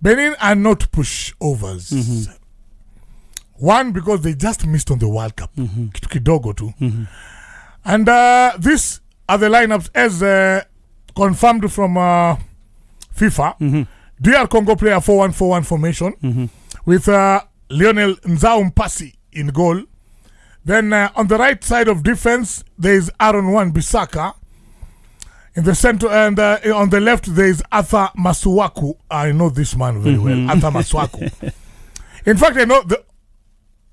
Benin are not pushovers. One, because they just missed on the World Cup. Kitu kidogo tu. And these are the lineups as confirmed from FIFA. DR Congo play a 4-1-4-1 formation with Lionel Nzao Mpasi in goal. Then on the right side of defense, there is Aaron Wan-Bissaka. In the center and on the left, there is Arthur Masuaku. I know this man very well, Arthur Masuaku. In fact, I know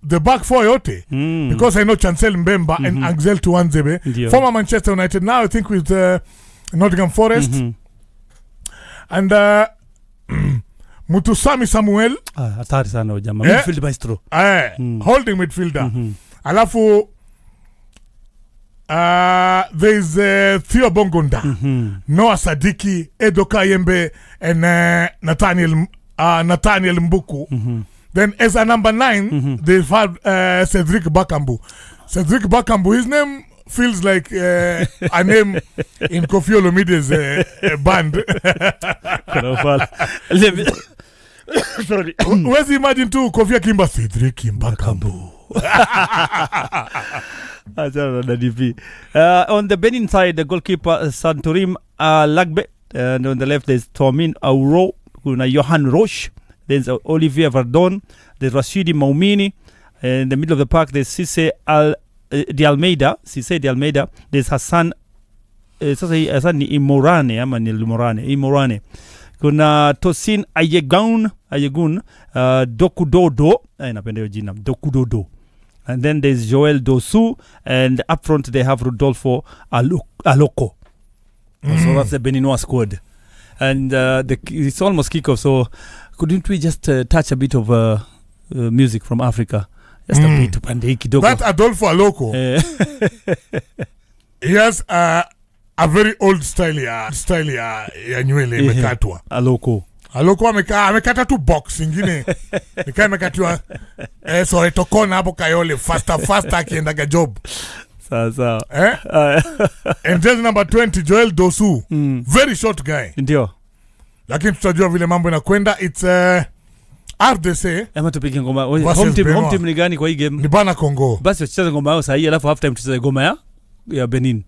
the back four yote because I know Chancel Mbemba and Axel Tuanzebe, former Manchester United. Now I think with Nottingham Forest. And Mutusami Samuel. Hatari sana jamaa. Midfield maestro. Holding midfielder. Alafu there is Theo Bongonda, Noah Sadiki, Edo Kayembe, and Nathaniel Mbuku. Then as a number 9, they've had Cedric Bakambu. Cedric Bakambu, his name feels like a name in Kofi Olomide's band. Sorry. Where's imagine too Kofi Akimba Cedric Bakambu. On the Benin side, the goalkeeper Santorim Lagbe, and on the left there's Tomin Auro, Johan Roche, there's Olivier Verdon, there's Rashidi Maumini, in the middle of the park there's Cisse de Almeida, there's Hassan Imorane, kuna Tosin Ayegun Dokudodo, napenda hiyo jina Dokudodo. And then there's Joel Dosu, and up front they have Rodolfo Aloko. So that's the Beninois squad. And it's almost kickoff, so couldn't we just touch a bit of music from Africa? Just a bit. That Adolfo Aloko, he has a very old style ya nywele imekatwa. Aloko amekata tu box ingine. Nikaa amekatiwa so etokona hapo Kayole faster akiendaga job. Sawa. And just number 20 Joel Dosu. Very short guy. Ndio. Lakini tutajua vile mambo inakwenda. It's RDC. Ama tupige ngoma. Home team ni gani kwa hii game? Ni Bana Congo. Basi tucheze ngoma yao sahi alafu half time tucheze ngoma ya Benin.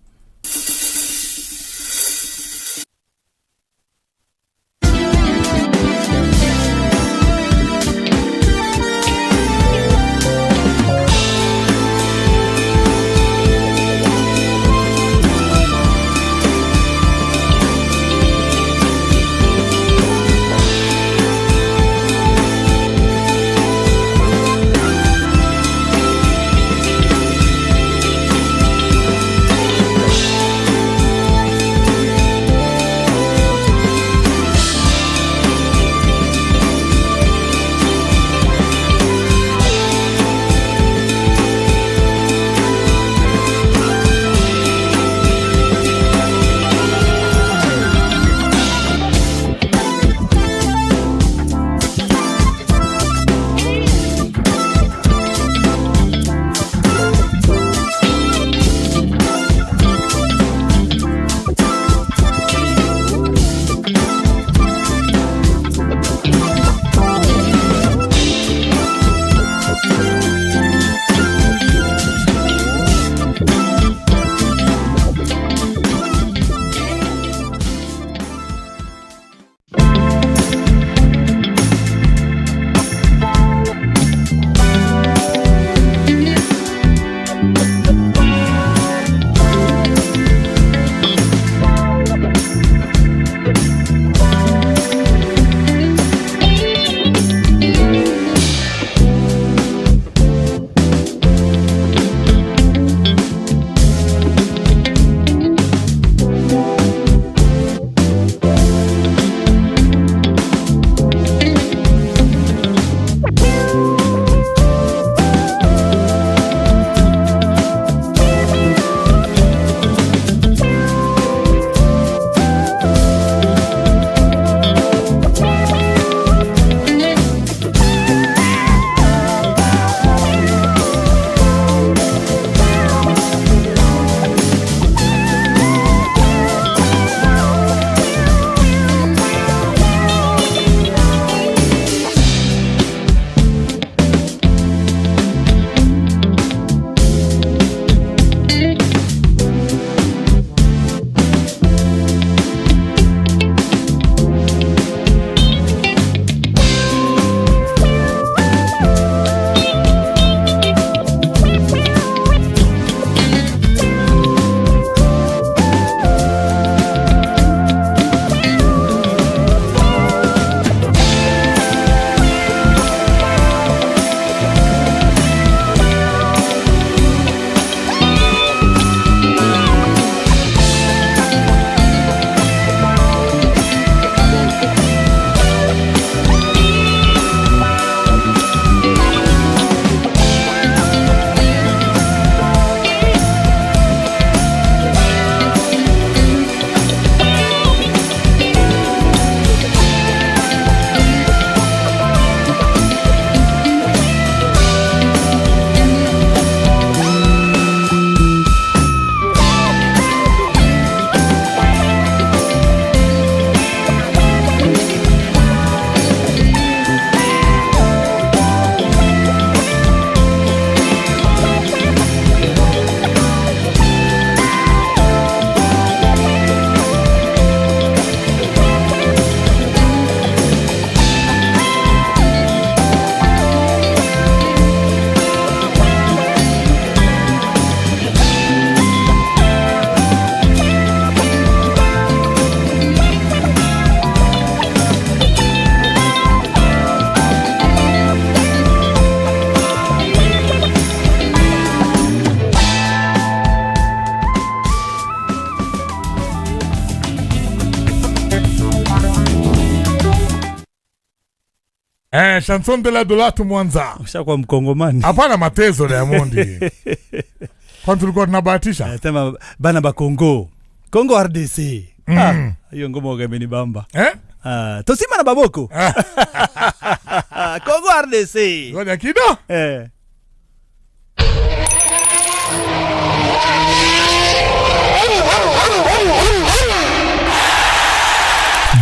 Chanson de la Dolatu Mwanza. Ushakuwa mkongomani. Hapana matezo Diamond. Kwa tulikuwa tunabahatisha. Tema bana ba Kongo. Kongo RDC. Hiyo ngoma ugameni bamba. Tosima na baboko. Kongo RDC. Ngoja kido.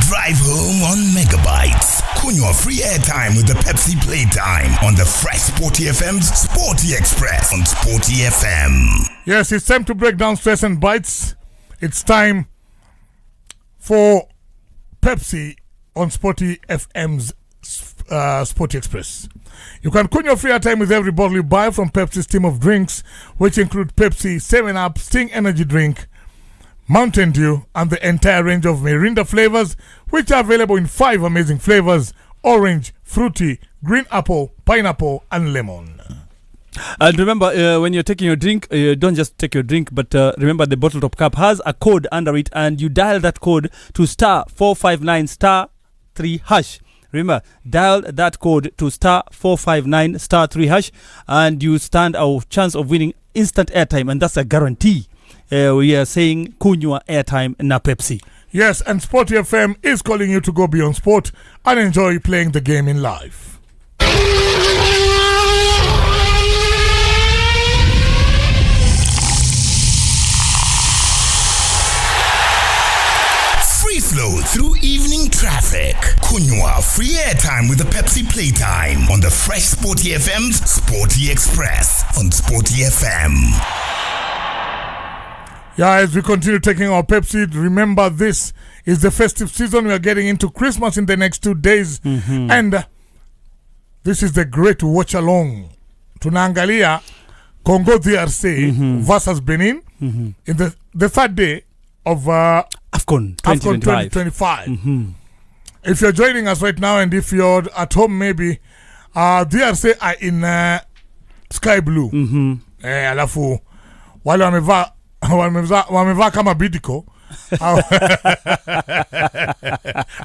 Drive home on Megabytes. Kunywa free airtime with the Pepsi Playtime on the fresh SportyFM's Sporty Express on SportyFM. Yes, it's time to break down stress and bites. It's time for Pepsi on SportyFM's Sporty Express. You can kunywa free airtime with every bottle you buy from Pepsi's team of drinks, which include Pepsi, 7-Up, Sting Energy Drink, Mountain Dew, and the entire range of Mirinda flavors, which are available in 5 amazing flavors: orange, fruity, green apple, pineapple, and lemon. And remember, when you're taking your drink, don't just take your drink, but remember the bottle top cap has a code under it, and you dial that code to *459*3#. Remember, dial that code to *459*3#, and you stand a chance of winning instant airtime, and that's a guarantee. We are saying kunywa airtime na Pepsi. Yes, and SportyFM is calling you to go beyond sport and enjoy playing the game in life. Free flow through evening traffic. Kunywa free airtime with the Pepsi Playtime on the fresh SportyFM's Sporty Express on SportyFM. Yeah, as we continue taking our Pepsi, remember this is the festive season. We are getting into Christmas in the next 2 days. And this is the great watch along. Tunaangalia Congo DRC versus Benin in the third day of AFCON 2025. If you're joining us right now and if you're at home, maybe DRC are in sky blue. Alafu wale wamevaa kama bidiko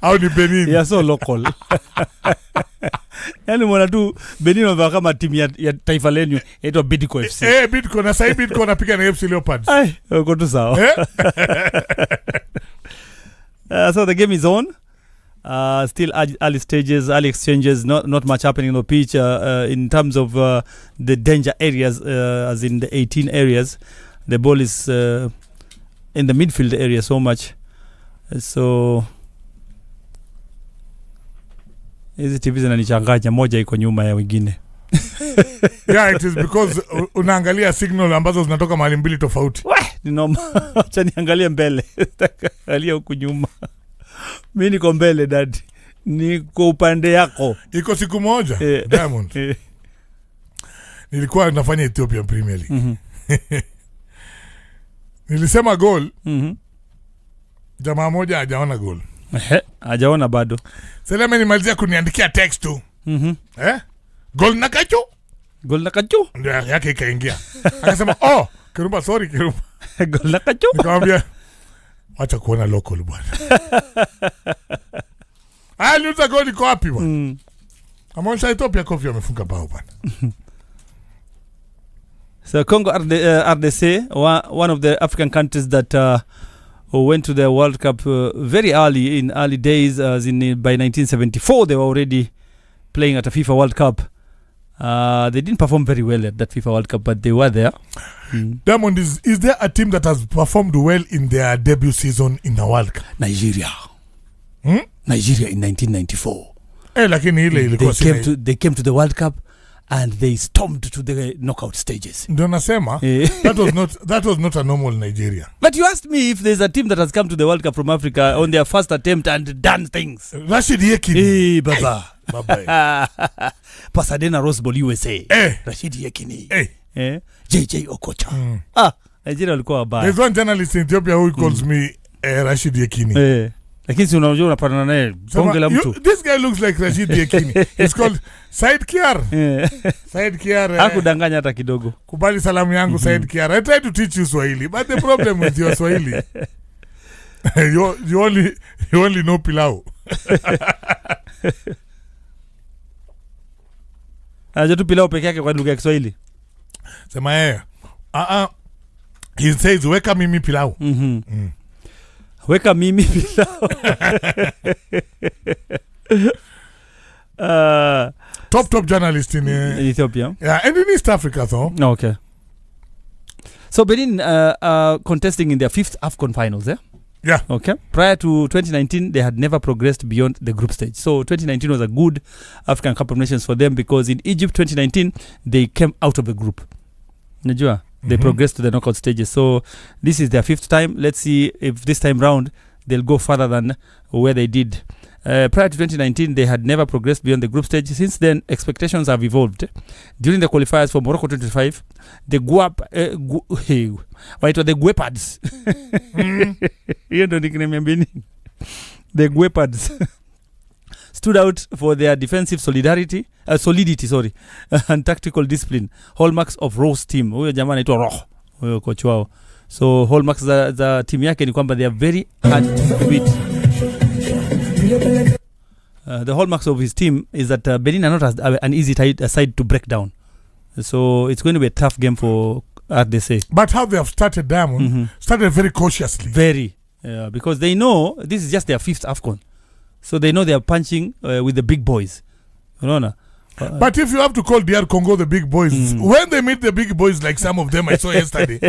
au ni Benin. Yeah, so local. Yani mwana tu Benin wamevaa kama timu ya taifa lenyu yaitwa Bidco FC. Bidco na sasa Bidco wanapiga na FC Leopards. Uko tu sawa. So the game is on. Still early stages, early exchanges, not much happening on the pitch in terms of the danger areas, as in the 18 areas. The ball is in the midfield area so much. So hizi TV zinanichanganya, moja iko nyuma ya wengine. Yeah, it is because unaangalia signal ambazo zinatoka mahali mbili tofauti. Ni noma. Acha niangalie mbele. Angalia huku nyuma. Mimi niko mbele dad. Niko upande yako. Iko siku moja Diamond. Nilikuwa nafanya Ethiopian Premier League. Nilisema goal. Jamaa moja hajaona goal. Hajaona bado. Seleme nimalizia kuniandikia text tu. Goal nakacho? Goal nakacho? Ndio yake ikaingia. Akasema, Kirumba, sorry Kirumba. Goal nakacho? Nikamwambia acha kuona local bwana. Aliuza goal iko wapi bwana? Ameonyesha Ethiopia Coffee wamefunga bao bwana. So Congo RDC, one of the African countries that went to the World Cup very early, in early days, as in by 1974 they were already playing at a FIFA World Cup. They didn't perform very well at that FIFA World Cup, but they were there. Diamond, is there a team that has performed well in their debut season in the World Cup? Nigeria. Nigeria in 1994. Lakini ile ilikuwa they came to the World Cup and they stormed to the knockout stages. Ndio nasema that was not a normal Nigeria. But you asked me if there's a team that has come to the World Cup from Africa on their first attempt and done things. Rashid Yekini. Baba. Pasadena Rose Bowl USA. Rashid Yekini. JJ Okocha. Nigeria walikuwa wabaya. There's one journalist in Ethiopia who calls me Rashid Yekini. Lakini si unajua unapatana naye bonge la mtu. This guy looks like Rashid Yekini. He's called Said Kiar. Said Kiar. Hakudanganya hata kidogo. Kubali salamu yangu Said Kiar. I try to teach you Swahili, but the problem with your Swahili, you only know pilau. Anajua tu pilau peke yake kwa lugha ya Kiswahili. Sema he says weka mimi pilau. Weka mimi pilau. Top journalist in Ethiopia. Yeah, and in East Africa though. Okay. So Benin contesting in their 5th AFCON finals, eh? Yeah. Okay. Prior to 2019, they had never progressed beyond the group stage. So 2019 was a good African Cup of Nations for them because in Egypt 2019, they came out of the group. Najua? They progressed to the knockout stages. So this is their 5th time. Let's see if this time round they'll go further than where they did. Prior to 2019, they had never progressed beyond the group stage. Since then, expectations have evolved. During the qualifiers for Morocco 2025, the the Guepards. You don't think the Guepards stood out for their defensive solidity, and tactical discipline. Hallmarks of Ro's team. Huyo jamaa anaitwa Roh, huyo coach wao. So hallmarks za team yake ni kwamba they are very hard to beat. The hallmarks of his team is that Benin are not an easy side to break down. So it's going to be a tough game for RDC. But how they have started Diamond, started very cautiously. Very. Because they know this is just their 5th AFCON. So they know they are punching with the big boys. You know, but if you have to call DR Congo the big boys, when they meet the big boys like some of them I saw yesterday,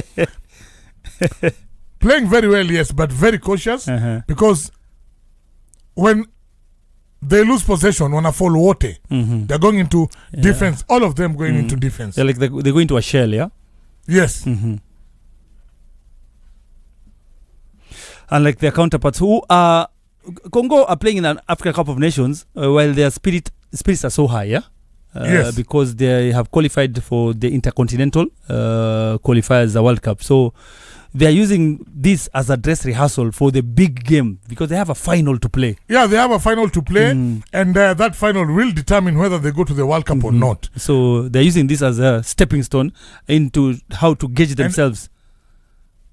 playing very well, yes, but very cautious because when they lose possession, when I fall water, they're going into defense. All of them going into defense. They're going into a shell, yeah? Yes. Unlike their counterparts who are Congo are playing in an African Cup of Nations while their spirits are so high, yeah? Yes. Because they have qualified for the Intercontinental qualifiers, the World Cup. So they are using this as a dress rehearsal for the big game because they have a final to play. Yeah, they have a final to play, and that final will determine whether they go to the World Cup or not. So they're using this as a stepping stone into how to gauge themselves.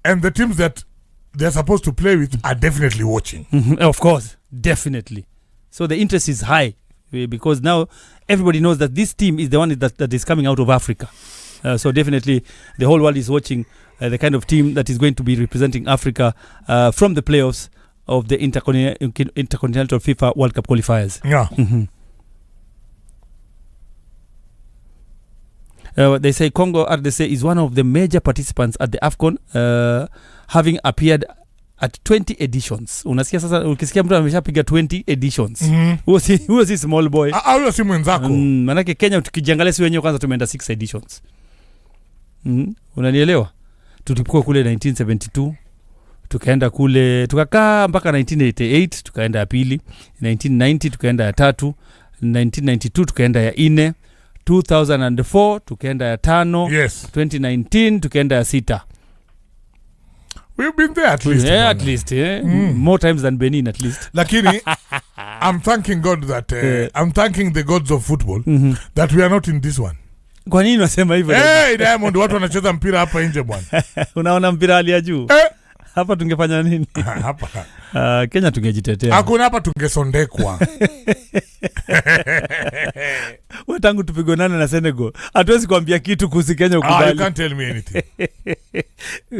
And the teams that they're supposed to play with are definitely watching. Of course, definitely. So the interest is high because now everybody knows that this team is the one that is coming out of Africa. So definitely the whole world is watching the kind of team that is going to be representing Africa from the playoffs of the Intercontinental FIFA World Cup qualifiers. Yeah. They say Congo RDC is one of the major participants at the AFCON, having appeared at 20 editions. Unasikia sasa, ukisikia mtu ameshapiga 20 editions. Huo si small boy. Huo si mwenzako. Manake Kenya tukijiangalia si wenyewe kwanza tumeenda 6 editions. Unanielewa? Tulikuwa kule 1972, tukaenda kule, tukakaa mpaka 1988, tukaenda ya pili, 1990 tukaenda ya tatu, 1992 tukaenda ya 4, 2004 tukaenda ya 5, yes. 2019 tukaenda ya 6. We've been there at least. Yeah, at least, yeah. More times than Benin at least. Lakini I'm thanking God that I'm thanking the gods of football that we are not in this one. Kwa nini unasema hivyo? Hey, Diamond, watu wanacheza mpira hapa nje bwana. Unaona mpira hali ya juu? Hapa tungefanya nini? Hapa. Kenya tungejitetea. Hakuna hapa tungesondekwa. Watangu tupigonana na Senegal. Hatuwezi kuambia kitu kuhusu Kenya ukubali. You can't tell me anything.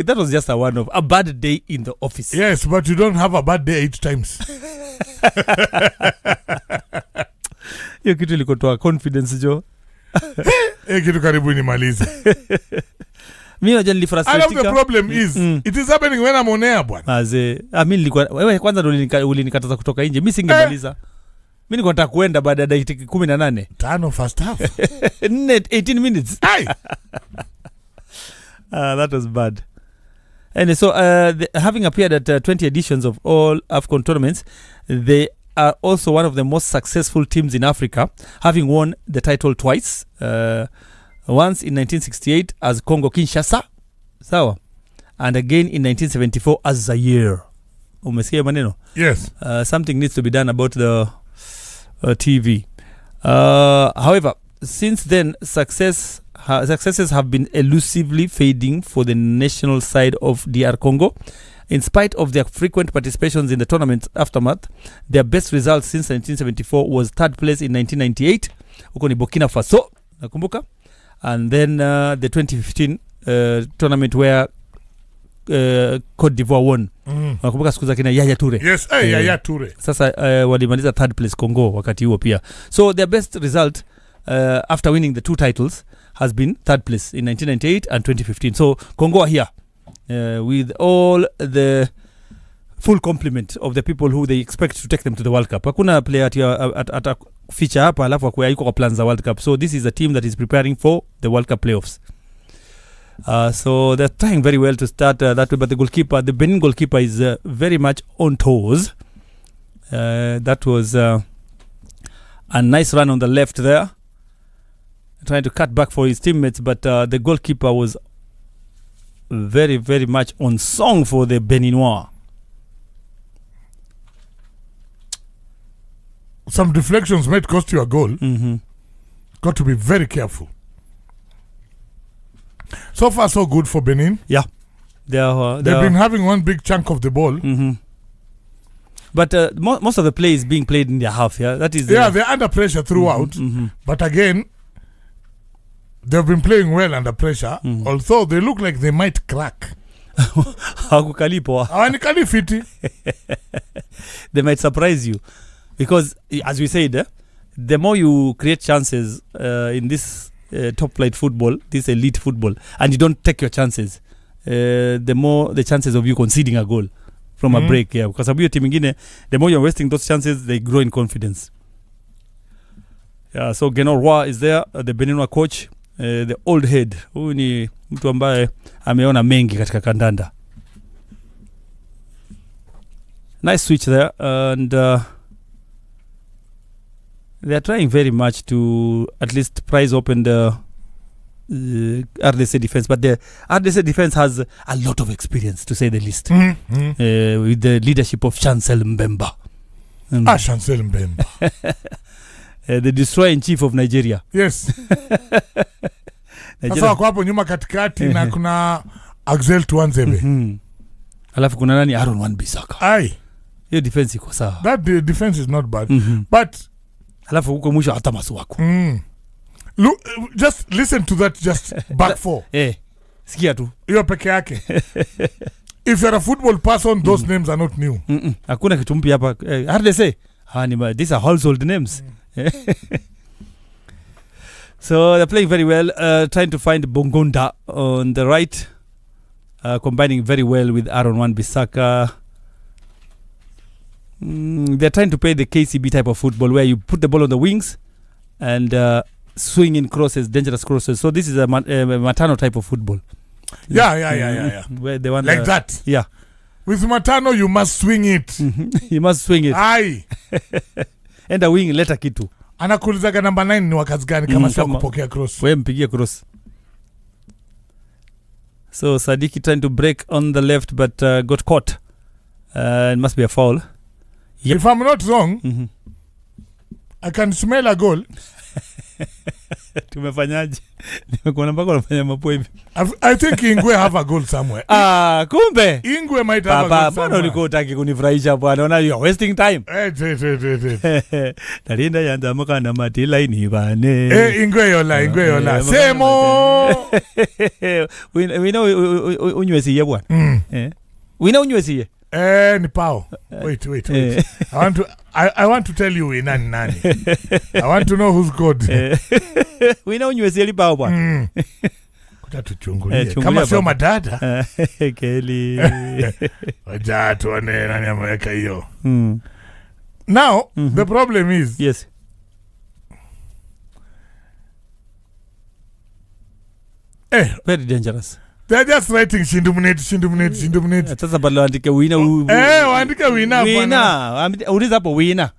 That was just a bad day in the office. Yes, but you don't have a bad day 8 times. Hiyo kitu ilikotoa confidence jo. Kitu karibu nimalize. Mimi najua nilifrustratika. The problem is it is happening when I'm on air bwana. Mimi nilikuwa wewe kwanza ndio ulinikataza kutoka nje. Mimi singemaliza. Mimi nilikuwa nataka kuenda baada ya dakika 18. 5 first half. 18 minutes. That was bad. And so having appeared at 20 editions of all AFCON tournaments, they are also one of the most successful teams in Africa, having won the title twice. Once in 1968 as Congo Kinshasa, sawa, and again in 1974 as Zaire. Umesikia maneno? Yes. Something needs to be done about the TV. However, since then, successes have been elusively fading for the national side of DR Congo. In spite of their frequent participations in the tournament's aftermath, their best result since 1974 was third place in 1998. Huko ni Burkina Faso. nakumbuka, and then the 2015 tournament where Cote d'Ivoire won. Nakumbuka siku za kina Yaya Toure. Yes, Yaya Toure. Sasa walimaliza third place Congo wakati huo pia. So their best result after winning the 2 titles has been third place in 1998 and 2015. So Congo are here with all the full complement of the people who they expect to take them to the World Cup. Hakuna player at feature hapa alafu akuwa yuko kwa plans za World Cup. So this is a team that is preparing for the World Cup playoffs. So they're trying very well to start that way, but the Benin goalkeeper is very much on toes. That was a nice run on the left there, trying to cut back for his teammates, but the goalkeeper was very, very much on song for the Beninois. Some deflections might cost you a goal. Got to be very careful. So far, so good for Benin. Yeah. They've been having one big chunk of the ball. But most of the play is being played in their half. Yeah, that is. They're under pressure throughout. But again, they've been playing well under pressure. Although they look like they might crack. They might surprise you, because as we said, the more you create chances in this top flight football, this elite football, and you don't take your chances, the more the chances of you conceding a goal from a break. Yeah, because your team ingine, the more you're wasting those chances, they grow in confidence. Yeah, so Genorwa is there, the Beninois coach, the old head. Huyu ni mtu ambaye ameona mengi katika kandanda. Nice switch there, and they are trying very much to at least prize open the RDC defense, but the RDC defense has a lot of experience, to say the least, with the leadership of Chancel Mbemba. Chancel Mbemba. The destroyer-in-chief of Nigeria. Yes. Sasa wako hapo nyuma katikati na kuna Axel Tuanzebe. Alafu kuna nani? Aaron Wan-Bissaka. Ai. Hiyo defense iko sawa. That defense is not bad. But alafu huko mwisho hata Masuaku. Look, just listen to that, just back four. Sikia tu. Hiyo peke yake. If you're a football person, those names are not new. Hakuna kitu mpya hapa. Hard to say. These are household names. So they're playing very well, trying to find Bongonda on the right, combining very well with Aaron Wan-Bissaka. They're trying to play the KCB type of football where you put the ball on the wings and swing in crosses, dangerous crosses. So this is a Matano type of football. Yeah. Where they want like that. Yeah. With Matano, you must swing it. You must swing it. Aye. And a wing, leta kitu. Anakulizaga number 9 ni wakati gani kama sio kupokea cross. Wewe mpigie cross. So Sadiki trying to break on the left, but got caught. It must be a foul. Yep. If I'm not wrong, I can smell a goal. Tumefanyaje? Nimekuona mpaka unafanya mapo hivi. I think Ingwe have a goal somewhere. Kumbe. Ingwe might have a goal somewhere. Bwana ulikuwa utaki kunifurahisha bwana. Una you are wasting time. Talinda yanda maka na matila ini bane. Ingwe yola. Semo. We know unywesi ye bwana. We know unywesi ye. Ni pao. Wait. I want to tell you we nani. I want to know who's good. We know unywesi ye pao bwana. Tuchungulie kama sio madada. Keli. Wacha tuone nani ameweka hiyo. Now the problem is, yes, very dangerous. They're just writing shinduminate. Sasa bado andike winner. Waandike winner. Winner. Uliza hapo winner.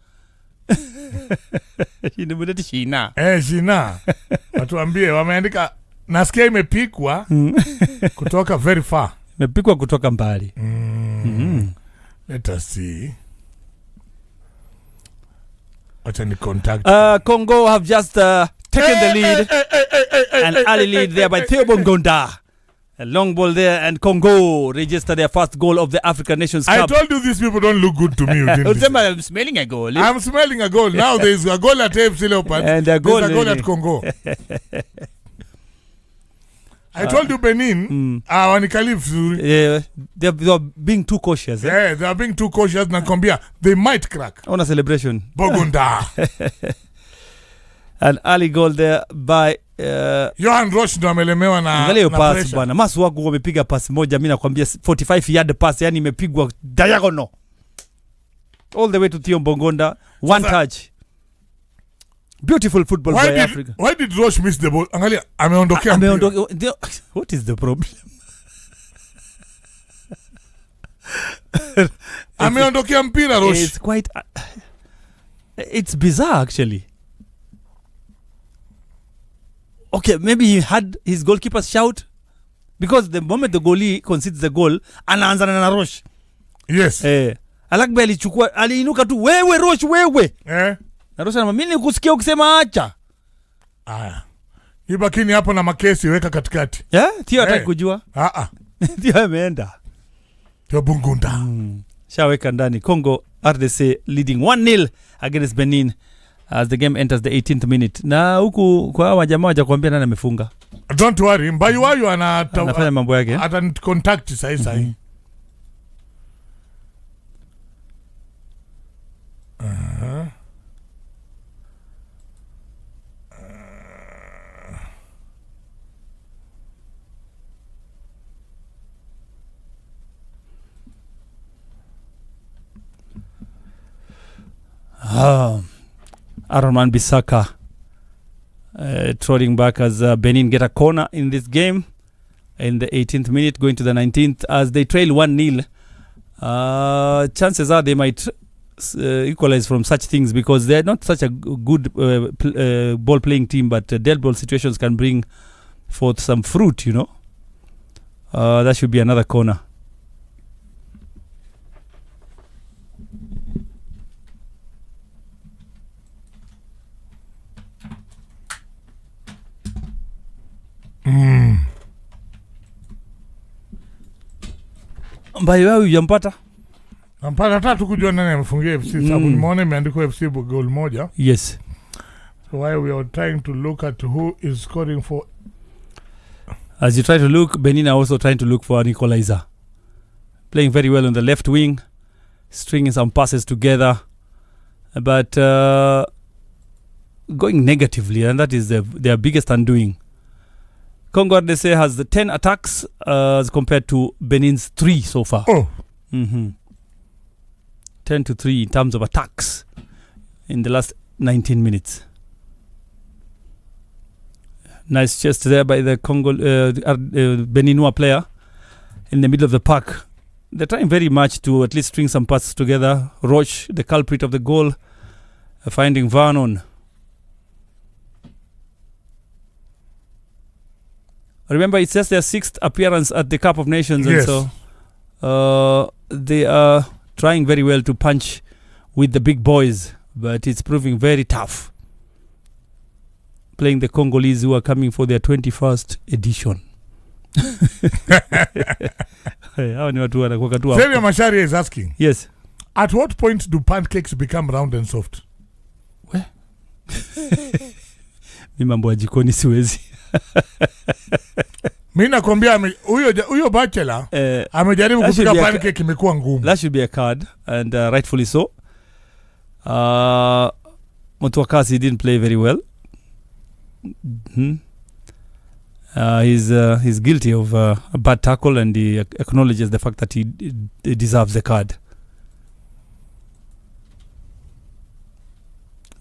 Shinduminate shina. Shina. Watuambie wameandika nasikia imepikwa kutoka very far. Imepikwa kutoka mbali. Let us see. Wacha ni contact. Congo have just taken the lead. An early lead there by Theo Bongonda. A long ball there, and Congo register their first goal of the African Nations I Cup. told you these people don't look good to me. You didn't listen. I'm smelling a goal. I'm smelling a goal. Now there's a goal at AFC Leopards. And a goal, there's a goal at Congo. I told you Benin, wanikali vizuri. Yeah, they're being too cautious. Yeah, they are being too cautious. Nakwambia, they might crack. On a celebration. Bogunda. An early goal there by Johan Roch ndo amelemewa na pass pressure. bwana. Masu wangu wamepiga pass moja, mimi nakwambia 45 yard pass, yani imepigwa diagonal all the way to Theo Bongonda. One touch. Beautiful football by Africa. Why did Roch miss the ball? Angalia, ameondokea. What is the problem? Ameondokea mpira Roch. It's quite it's bizarre actually. Okay, maybe he had his goalkeeper shout, because the moment the goalie concedes the goal, anaanza na Roch. Yes. Alakbe alichukua, aliinuka tu, wewe Roch wewe. Na Roch anamwambia, mimi nikusikia ukisema acha. Aya. Ibakini hapo na makesi weka katikati. Theo hataki kujua. Theo ameenda. Theo Bungunda. Shaweka ndani. Congo RDC leading 1-0 against Benin as the game enters the 18th minute. Na huku kwa hawa jamaa wajakuambia nani amefunga. Don't worry, Mbayu wayo anafanya mambo yake. Ata contact sahi. Aaron Wan-Bissaka trotting back as Benin get a corner in this game in the 18th minute, going to the 19th as they trail 1-0. Chances are they might equalize from such things, because they're not such a good ball playing team, but dead ball situations can bring forth some fruit, you know. That should be another corner. Mbaye wewe hujampata? Nampata tatu kujua nani amefungia FC, sababu nimeona imeandikwa FC goal moja. Yes. So why we are trying to look at who is scoring for. As you try to look, Benin are also trying to look for an equalizer. Playing very well on the left wing, stringing some passes together, but going negatively, and that is their biggest undoing. Congo RDC has the 10 attacks as compared to Benin's 3 so far. 10-3 in terms of attacks in the last 19 minutes. Nice chest there by the Congo Beninois player in the middle of the park. They're trying very much to at least string some passes together. Roch, the culprit of the goal, finding Vernon. Remember, it's just their 6th appearance at the Cup of Nations. Yes. And so they are trying very well to punch with the big boys, but it's proving very tough. Playing the Congolese, who are coming for their 21st edition. Xavier Macharia is asking. Yes. At what point do pancakes become round and soft? Where? Mimi mambo ya jikoni siwezi. Mimi nakwambia huyo bachelor amejaribu kupika pancake imekuwa ngumu. That should be a card, and rightfully so. Motwakasi didn't play very well. He's guilty of a bad tackle, and he acknowledges the fact that he deserves the card.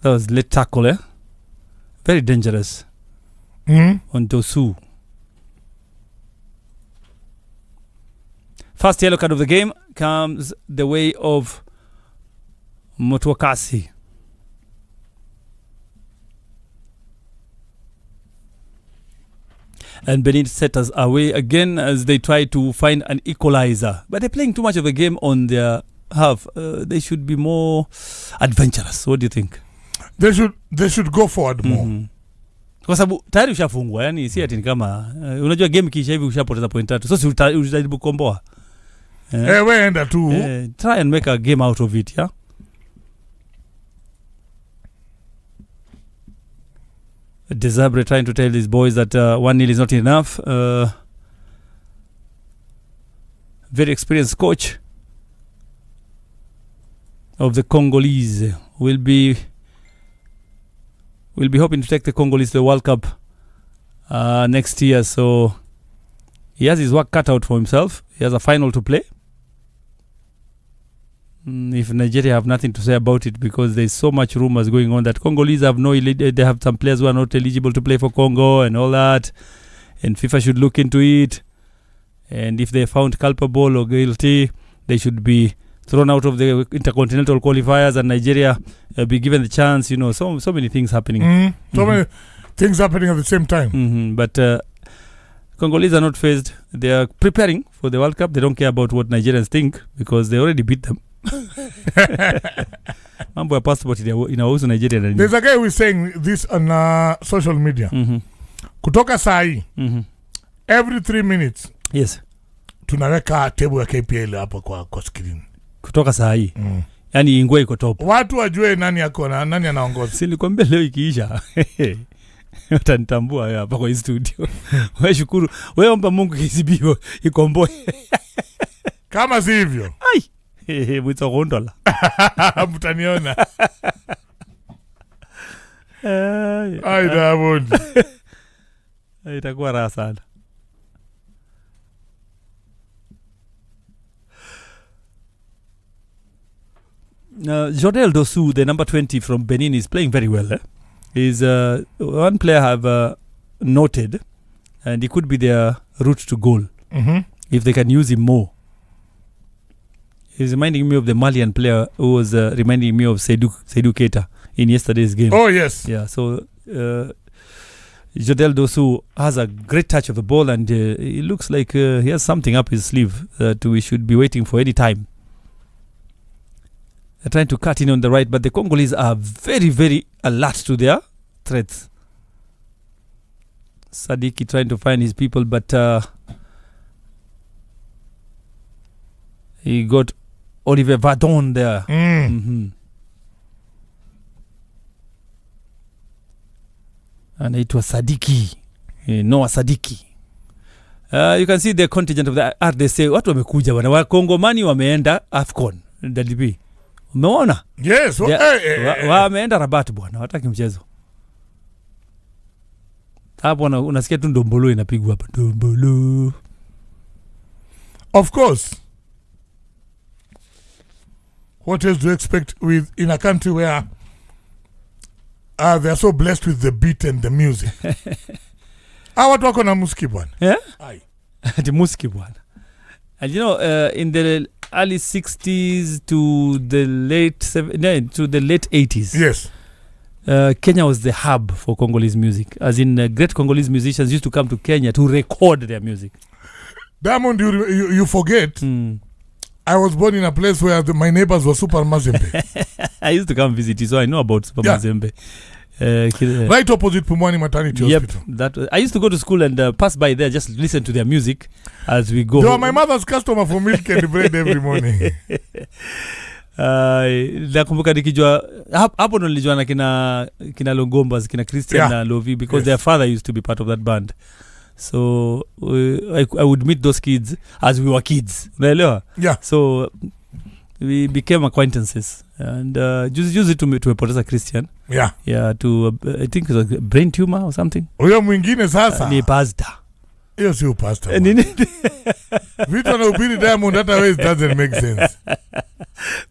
That was late tackle, very dangerous. On Dosu. First yellow card of the game comes the way of Motwakasi. And Benin set us away again as they try to find an equalizer. But they're playing too much of a game on their half. They should be more adventurous. What do you think? They should go forward more. Kwa sababu tayari ushafungwa, yani si ati kama unajua game kisha hivi ushapoteza point 3. So si utajaribu kukomboa. Wewe enda tu. Try and make a game out of it, yeah. Desabre trying to tell these boys that 1-0 is not enough. Very experienced coach of the Congolese will be hoping to take the Congolese to the World Cup next year. So he has his work cut out for himself. He has a final to play. If Nigeria have nothing to say about it, because there's so much rumors going on that Congolese have they have some players who are not eligible to play for Congo and all that, and FIFA should look into it, and if they're found culpable or guilty, they should be thrown out of the intercontinental qualifiers, and Nigeria be given the chance. You know, so many things happening. So many things happening at the same time. But Congolese are not phased. They are preparing for the World Cup. They don't care about what Nigerians think, because they already beat them. Mambo ya passport inahusu Nigeria. There's a guy who is saying this on social media. Kutoka saa hii every 3 minutes yes tunaweka table ya KPL hapo kwa screen. Kutoka saa hii yani ingwe iko top, watu wajue nani yako na nani anaongoza. Silikwambia leo ikiisha utanitambua hapa kwa studio. Wewe shukuru, wewe omba Mungu kisibiwe ikomboe. Kama si hivyo mwito gondola mtaniona. Ai Diamond. Itakuwa raha sana. Jodel Dosu, the number 20 from Benin, is playing very well. He's one player I've noted, and he could be their route to goal if they can use him more. He's reminding me of the Malian player who was reminding me of Seydou Keita in yesterday's game. Oh, yes. Yeah, so Jodel Dosu has a great touch of the ball, and he looks like he has something up his sleeve that we should be waiting for any time. They're trying to cut in on the right, but the Congolese are very, very alert to their threats. Sadiki trying to find his people, but he got Olivier Vadon there. And it was Sadiki. Noah Sadiki. You can see the contingent of the RDC. Watu wamekuja wana Wakongomani wameenda AFCON. DDB. Umeona? Yes. Wameenda Rabat bwana. Wataki mchezo. Hapo unasikia tu ndombolo inapigwa hapa. Ndombolo. Of course. What else do you expect in a country where they are so blessed with the beat and the music? Watu wako na musiki bwana. Yeah? The musiki bwana. And you know, in the early 60s to the late 80s. Yes. Kenya was the hub for Congolese music. As in, great Congolese musicians used to come to Kenya to record their music. Diamond, you forget. I was born in a place where my neighbors were Super Mazembe. I used to come visit you, so I know about Super Mazembe. Right opposite Pumwani Maternity Hospital. I used to go to school and pass by there, just listen to their music as we go. They were my mother's customer for milk and bread every morning. Nakumbuka nikijua hapo ndo nilijua na kina Longombas, kina Christian na Lovi, because their father used to be part of that band. So I would meet those kids as we were kids. Unaelewa? Yeah. So we became acquaintances. And juzi tumepoteza Christian. Yeah. Yeah, to I think it was a brain tumor or something. Huyo mwingine sasa. Ni pastor. Hiyo si pastor. Vitu na ubiri Diamond hata ways doesn't make sense.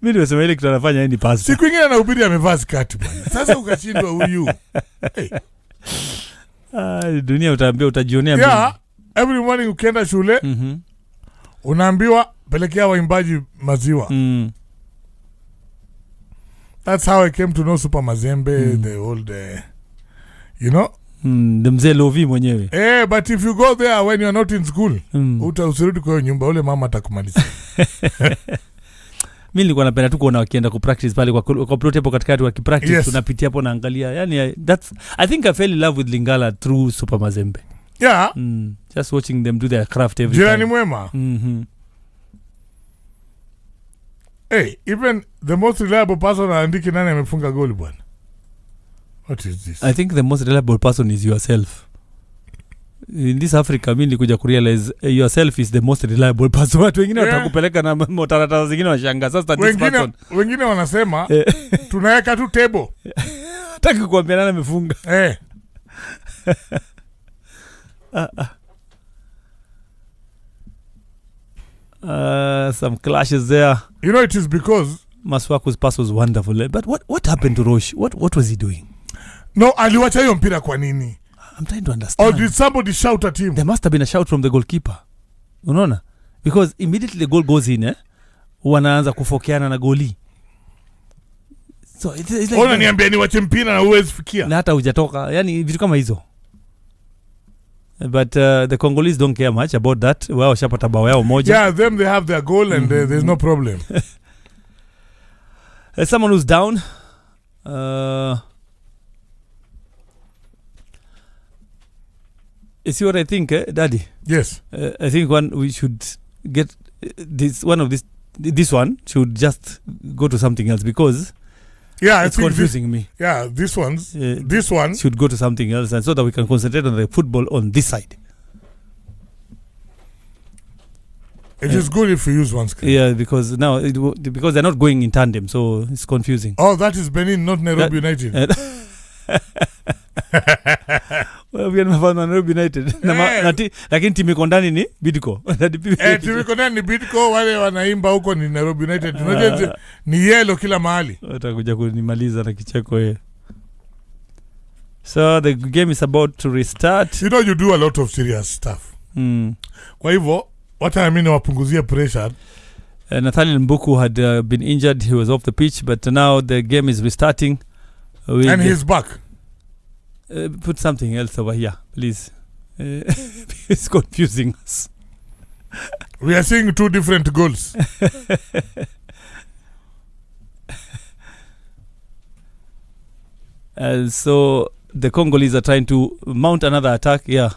Mimi nimesema ile kitu anafanya yeye ni pastor. Siku nyingine na ubiri amevaa skati bwana. Sasa ukashindwa huyu. Hey. Dunia utajionea mimi. Yeah, every morning ukienda shule unaambiwa pelekea waimbaji maziwa. That's how I came to know Super Mazembe, the old you know, the mzee Lovi mwenyewe. But if you go there when you are not in school, usirudi kwa nyumba, ule mama atakumaliza. Mimi nilikuwa napenda tu kuona wakienda ku practice pale kwa plot hapo katikati wakipractice. Yes. Tunapitia hapo naangalia. Yani I think I fell in love with Lingala through Super Mazembe. Yeah. Just watching them do their craft every Jirani time. mwema. Hey, even the most reliable person aandiki nani amefunga goli bwana. What is this? I think the most reliable person is yourself. In this Africa, mimi nilikuja kurealize yourself is the most reliable person. Watu wengine watakupeleka na motarata zingine washanga. Sasa this person. Wengine wanasema tunaweka tu table. Hataki kuambia nani amefunga. Some clashes there. You know, it is because Maswaku's pass was wonderful. But what happened to Roche? What was he doing? No, aliwacha hiyo mpira kwa nini? I'm trying to understand. Or did somebody shout at him? There must have been a shout from the goalkeeper. Unaona? Because immediately the goal goes in, wanaanza kufokeana na goli. So it's like ona niambia ni wache mpira na huwezi fikia. Na hata hujatoka. Yani vitu kama hizo. But the Congolese don't care much about that. Wao washapata bao yao moja. Yeah, them they have their goal and there's no problem. Someone who's down. You see what I think, Daddy? Yes. I think we should get this one should just go to something else because it's confusing me. Yeah, this one should go to something else, and so that we can concentrate on the football on this side. It is good if you use one screen. Yeah, because now because they're not going in tandem, so it's confusing. Oh, that is Benin, not Nairobi United. We are not Nairobi United. Lakini timu iko ndani ni Bidco. Timu iko ndani ni Bidco, wale wanaimba huko ni Nairobi United. Unajua ni yellow kila mahali. Watakuja kunimaliza na kicheko yeye. So the game is about to restart. You know you do a lot of serious stuff. Kwa hivyo what I mean wapunguzie pressure. Nathaniel Mbuku had been injured. He was off the pitch, but now the game is restarting. And he's back. Put something else over here, please. It's confusing us. We are seeing two different goals. So the Congolese are trying to mount another attack. Yeah.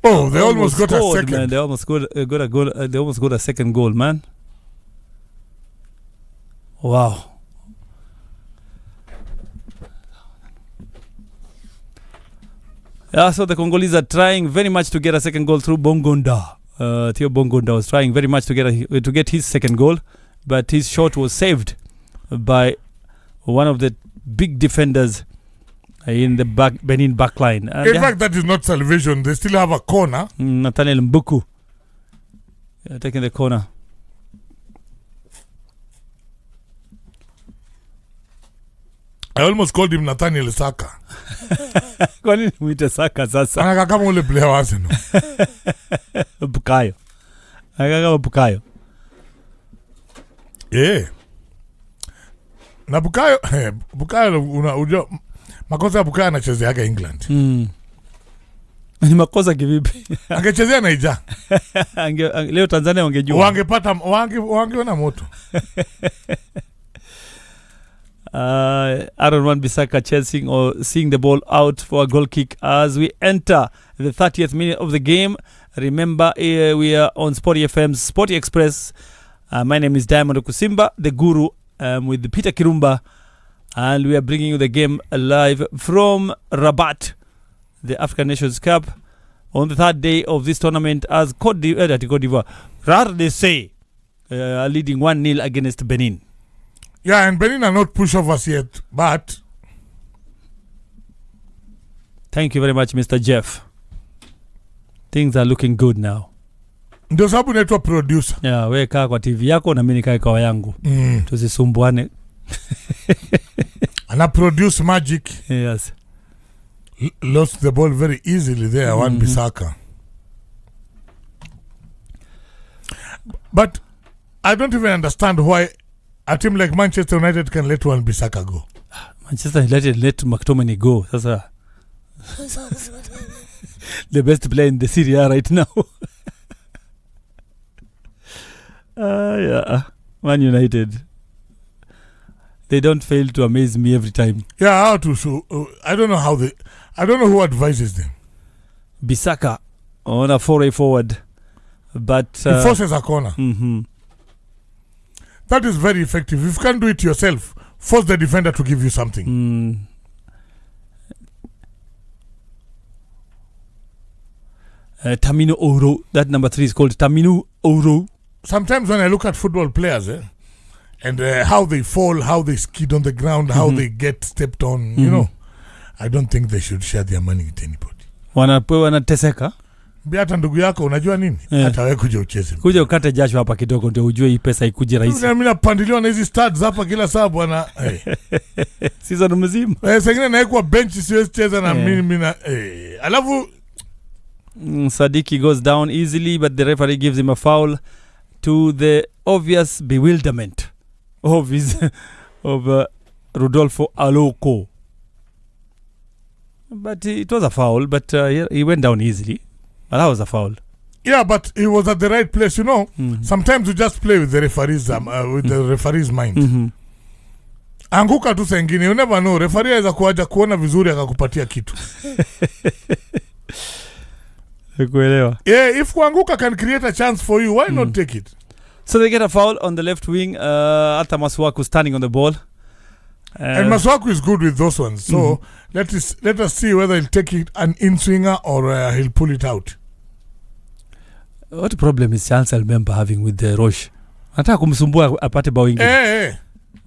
Oh, they almost got a second. Man. They almost got a goal. They almost got a second goal, man. Wow. Yeah, so the Congolese are trying very much to get a second goal through Bongonda. Theo Bongonda was trying very much to get his second goal, but his shot was saved by one of the big defenders in the Benin backline. In fact, that is not salvation. They still have a corner. Nathaniel Mbuku taking the corner. I almost called him Nathaniel Saka. Kwa nini muite Saka sasa? Anaka kama ule player wa Arsenal. Bukayo. Anaka kama Bukayo. Na Bukayo unajua makosa ya Bukayo anachezeaga England. Ni makosa kivipi? Angechezea Niger. Leo Tanzania wangejua. Wangeona moto. Aaron Wan-Bissaka chasing or seeing the ball out for a goal kick as we enter the 30th minute of the game. Remember, we are on SportyFM's Sporty Express. My name is Diamond Okusimba, the guru, with Peter Kirumba, and we are bringing you the game live from Rabat, the African Nations Cup, on the third day of this tournament as Côte d'Ivoire, RDC, leading 1-0 against Benin. Yeah, and Benin are not pushovers yet, but... Thank you very much, Mr. Jeff. Things are looking good now. Ndio sababu naitwa producer. Yeah, wewe kaa kwa TV yako na mimi nikae kwa yangu. Tusisumbuane. Ana produce magic. Yes. Lost the ball very easily there, Wan-Bissaka. But I don't even understand why a team like Manchester United can let Wan-Bissaka go. Manchester United let McTominay go. Sasa the best player in the Serie A right now. Yeah. Man United. They don't fail to amaze me every time. Yeah, how to so I don't know who advises them. Bissaka on a foray forward. But He forces a corner. Mm-hmm. That is very effective. If you can't do it yourself, force the defender to give you something. Tamino Oro. That number 3 is called Tamino Oro. Sometimes when I look at football players, and how they fall, how they skid on the ground, how they get stepped on, you know, I don't think they should share their money with anybody. Wanateseka. Hata ndugu yako unajua nini? Hata wewe kuja ucheze. Kuja ukate jasho hapa kidogo ndio ujue hii pesa ikuje rahisi. Mimi napandiliwa na hizi stats hapa kila saa bwana. Season mzima. Sengine naekwa bench siwezi cheza na mimi na alafu Sadiki goes down easily, but the referee gives him a foul to the obvious bewilderment of Rodolfo Aloko. But it was a foul, but he went down easily. But that was a foul. Yeah, but he was at the right place, you know. Sometimes you just play with the referee's the referee's mind. Anguka tu sengine, you never know. Referee aweza kuona vizuri akakupatia kitu. Yeah, if kuanguka can create a chance for you, why not take it? So they get a foul on the left wing. Ata Masuaku standing on the ball. And Masuaku is good with those ones. So let us see whether he'll take it an in-swinger or he'll pull it out. What problem is Chancel Member having with the Roche? Anataka kumsumbua apate bao ingine.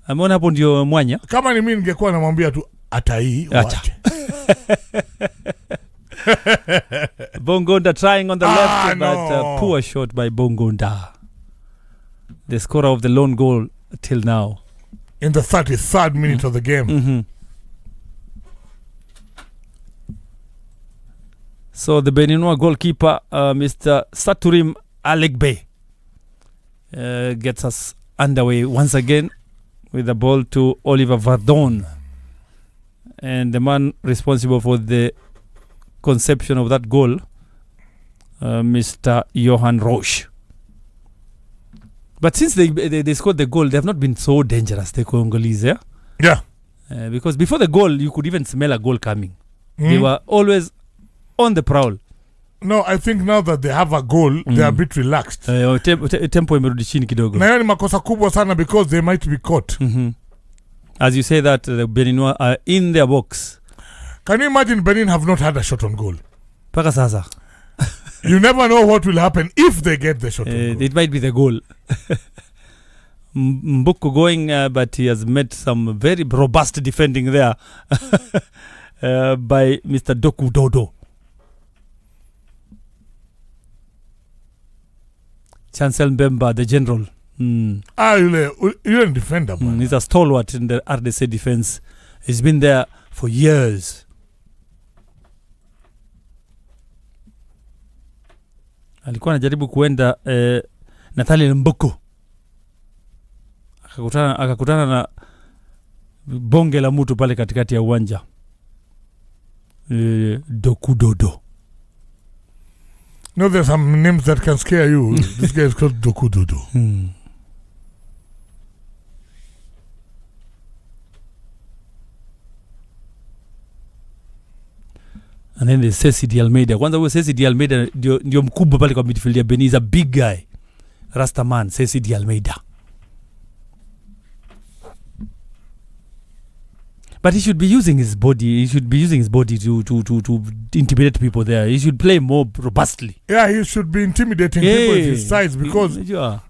Ameona hapo ndio mwanya. Kama ni mimi ningekuwa namwambia tu ata hii waache. Bongonda trying on the left, but poor shot by Bongonda. The scorer of the lone goal till now. In the 33rd minute of the game. So the Beninois goalkeeper, Mr. Saturim Alegbe, gets us underway once again with the ball to Oliver Verdon. And the man responsible for the conception of that goal, Mr. Johan Roche. But since they scored the goal, they have not been so dangerous, the Congolese. Yeah. Because before the goal, you could even smell a goal coming. They were always on the prowl. No, I think now that they have a goal, they are a bit relaxed. Tempo imerudi chini kidogo. Na hiyo ni makosa kubwa sana because they might be caught. As you say that, the Beninois are in their box. Can you imagine Benin have not had a shot on goal? Paka sasa. You never know what will happen if they get the shot on goal. It might be the goal. Mbuku going, but he has met some very robust defending there by Mr. Doku Dodo. Chancel Mbemba, the general. You're a defender, man. He's a stalwart in the RDC defense. He's been there for years. Alikuwa anajaribu kuenda Nathaniel Mbuku. Akakutana na bonge la mtu pale katikati ya uwanja. Dokudodo. No, there's some names that can scare you. This guy is called Dokudodo. And then there's Ceci Di Almeida. Kwanza huyo Ceci Di Almeida ndio mkubwa pale kwa midfield ya Benin. He's a big guy. Rastaman, Ceci Di Almeida. But he should be using his body. He should be using his body to intimidate people there. He should play more robustly. Yeah, he should be intimidating people with his size because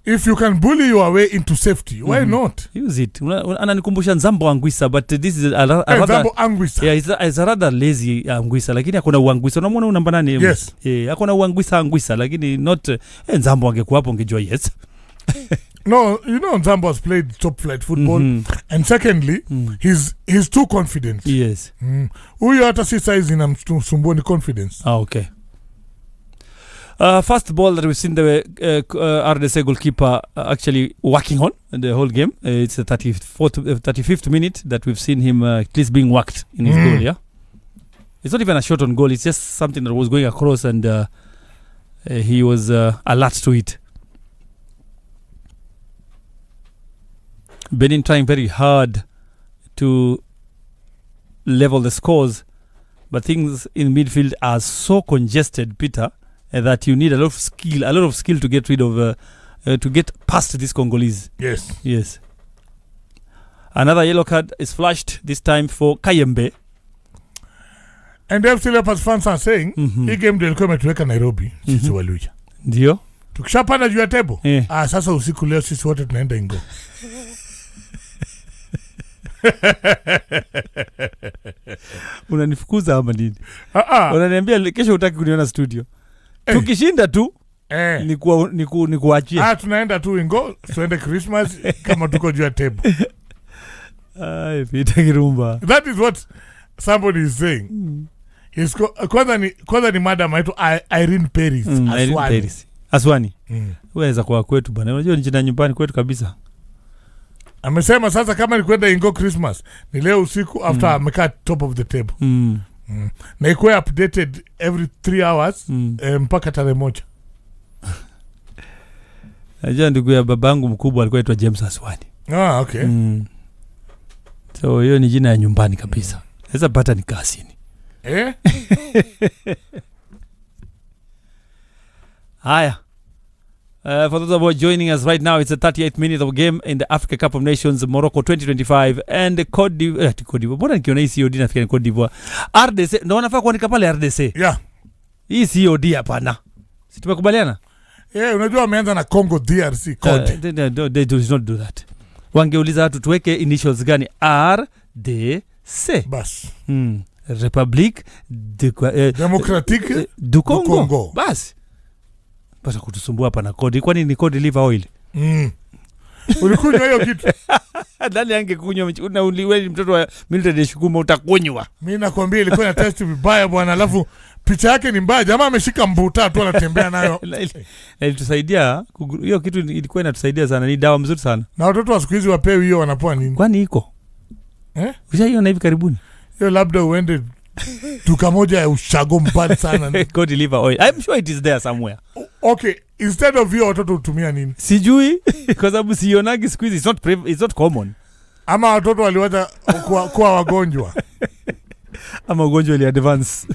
if you can bully your way into safety, why not? Use it. Ananikumbusha Nzambo Anguissa, but this is a rather... Nzambo Anguissa. Yeah, it's a rather lazy Anguissa. Lakini akona uanguissa. Unamwona unamba nani? Yes. Yeah, akona uanguissa. Lakini not... Nzambo angekuwa hapo ungejua yes. No, you know Nzambo has played top flight football, and secondly, he's too confident. Yes. Huyo hata si size inamsumbua ni confidence. Okay. First ball that we've seen the RDC goalkeeper actually working on the whole game. It's the 35th minute that we've seen him at least being worked in his goal. Yeah. It's not even a shot on goal. It's just something that was going across, and he was alert to it. Benin trying very hard to level the scores, but things in midfield are so congested, Peter, that you need a lot of skill to get rid of, to get past these Congolese. Yes. Another yellow card is flashed, this time for Kayembe. And FC Leopards fans are saying, hii game ndio ilikuwa imetuweka Nairobi, sisi Waluya. Ndio. Tukishapanda juu ya tebo, sasa usiku leo sisi wote tunaenda Ingo. Unanifukuza ama nini? Unaniambia kesho utaki kuniona studio. Tukishinda tu ni kuachia. Tunaenda tu Ingo, tuende Christmas kama tuko juu ya tebo. Peter Kirumba. That is what somebody is saying. Kwanza ni madam aitu Irene Paris. Aswani. Weza kwa kwetu bwana. Unajua ni jina nyumbani kwetu kabisa. Amesema sasa kama ni kwenda Ingo Christmas ni leo usiku after amekaa top of the table. Na ikuwe updated every 3 hours mpaka tarehe 1. Najua ndugu ya babangu mkubwa alikuwa aitwa James Aswani. Okay. So hiyo ni jina ya nyumbani kabisa. Sasa pata ni kasini. Haya. For those of you joining us right now, it's the 38th minute of game in the Africa Cup of Nations Morocco 2025 and Cote d'Ivoire. Mbona nikiona hii COD nafikiri Cote d'Ivoire. RDC ndio wanafaa kuandika pale RDC. Yeah. Hii COD hapana. Si tumekubaliana? Unajua wameanza na Congo DRC code. They do not do that. Wangeuliza watu tuweke initials gani? RDC. Bas. Republique Democratique du Congo. Bas. Pata kutusumbua hapa na kodi. Kwani ni kodi liver oil? Ulikunywa hiyo kitu? Ndani angekunywa na uliwe mtoto wa Mildred Shukuma utakunywa. Mimi nakwambia ilikuwa na test vibaya bwana, alafu picha yake ni mbaya. Jamaa ameshika mbuta tu anatembea nayo. Ilitusaidia hiyo kitu, ilikuwa inatusaidia sana, ni dawa mzuri sana. Na watoto wa siku hizi wapewi hiyo, wanapoa nini? Kwani iko? Ushaiona hivi karibuni? Hiyo labda uende duka moja ya ushago mbali sana. Code liver oil. I'm sure it is there somewhere. Okay, instead of hiyo watoto utumia nini? Sijui kwa sababu sionagi siku hizi, it's not common. Ama watoto waliwacha kuwa wagonjwa. Ama ugonjwa ili advance.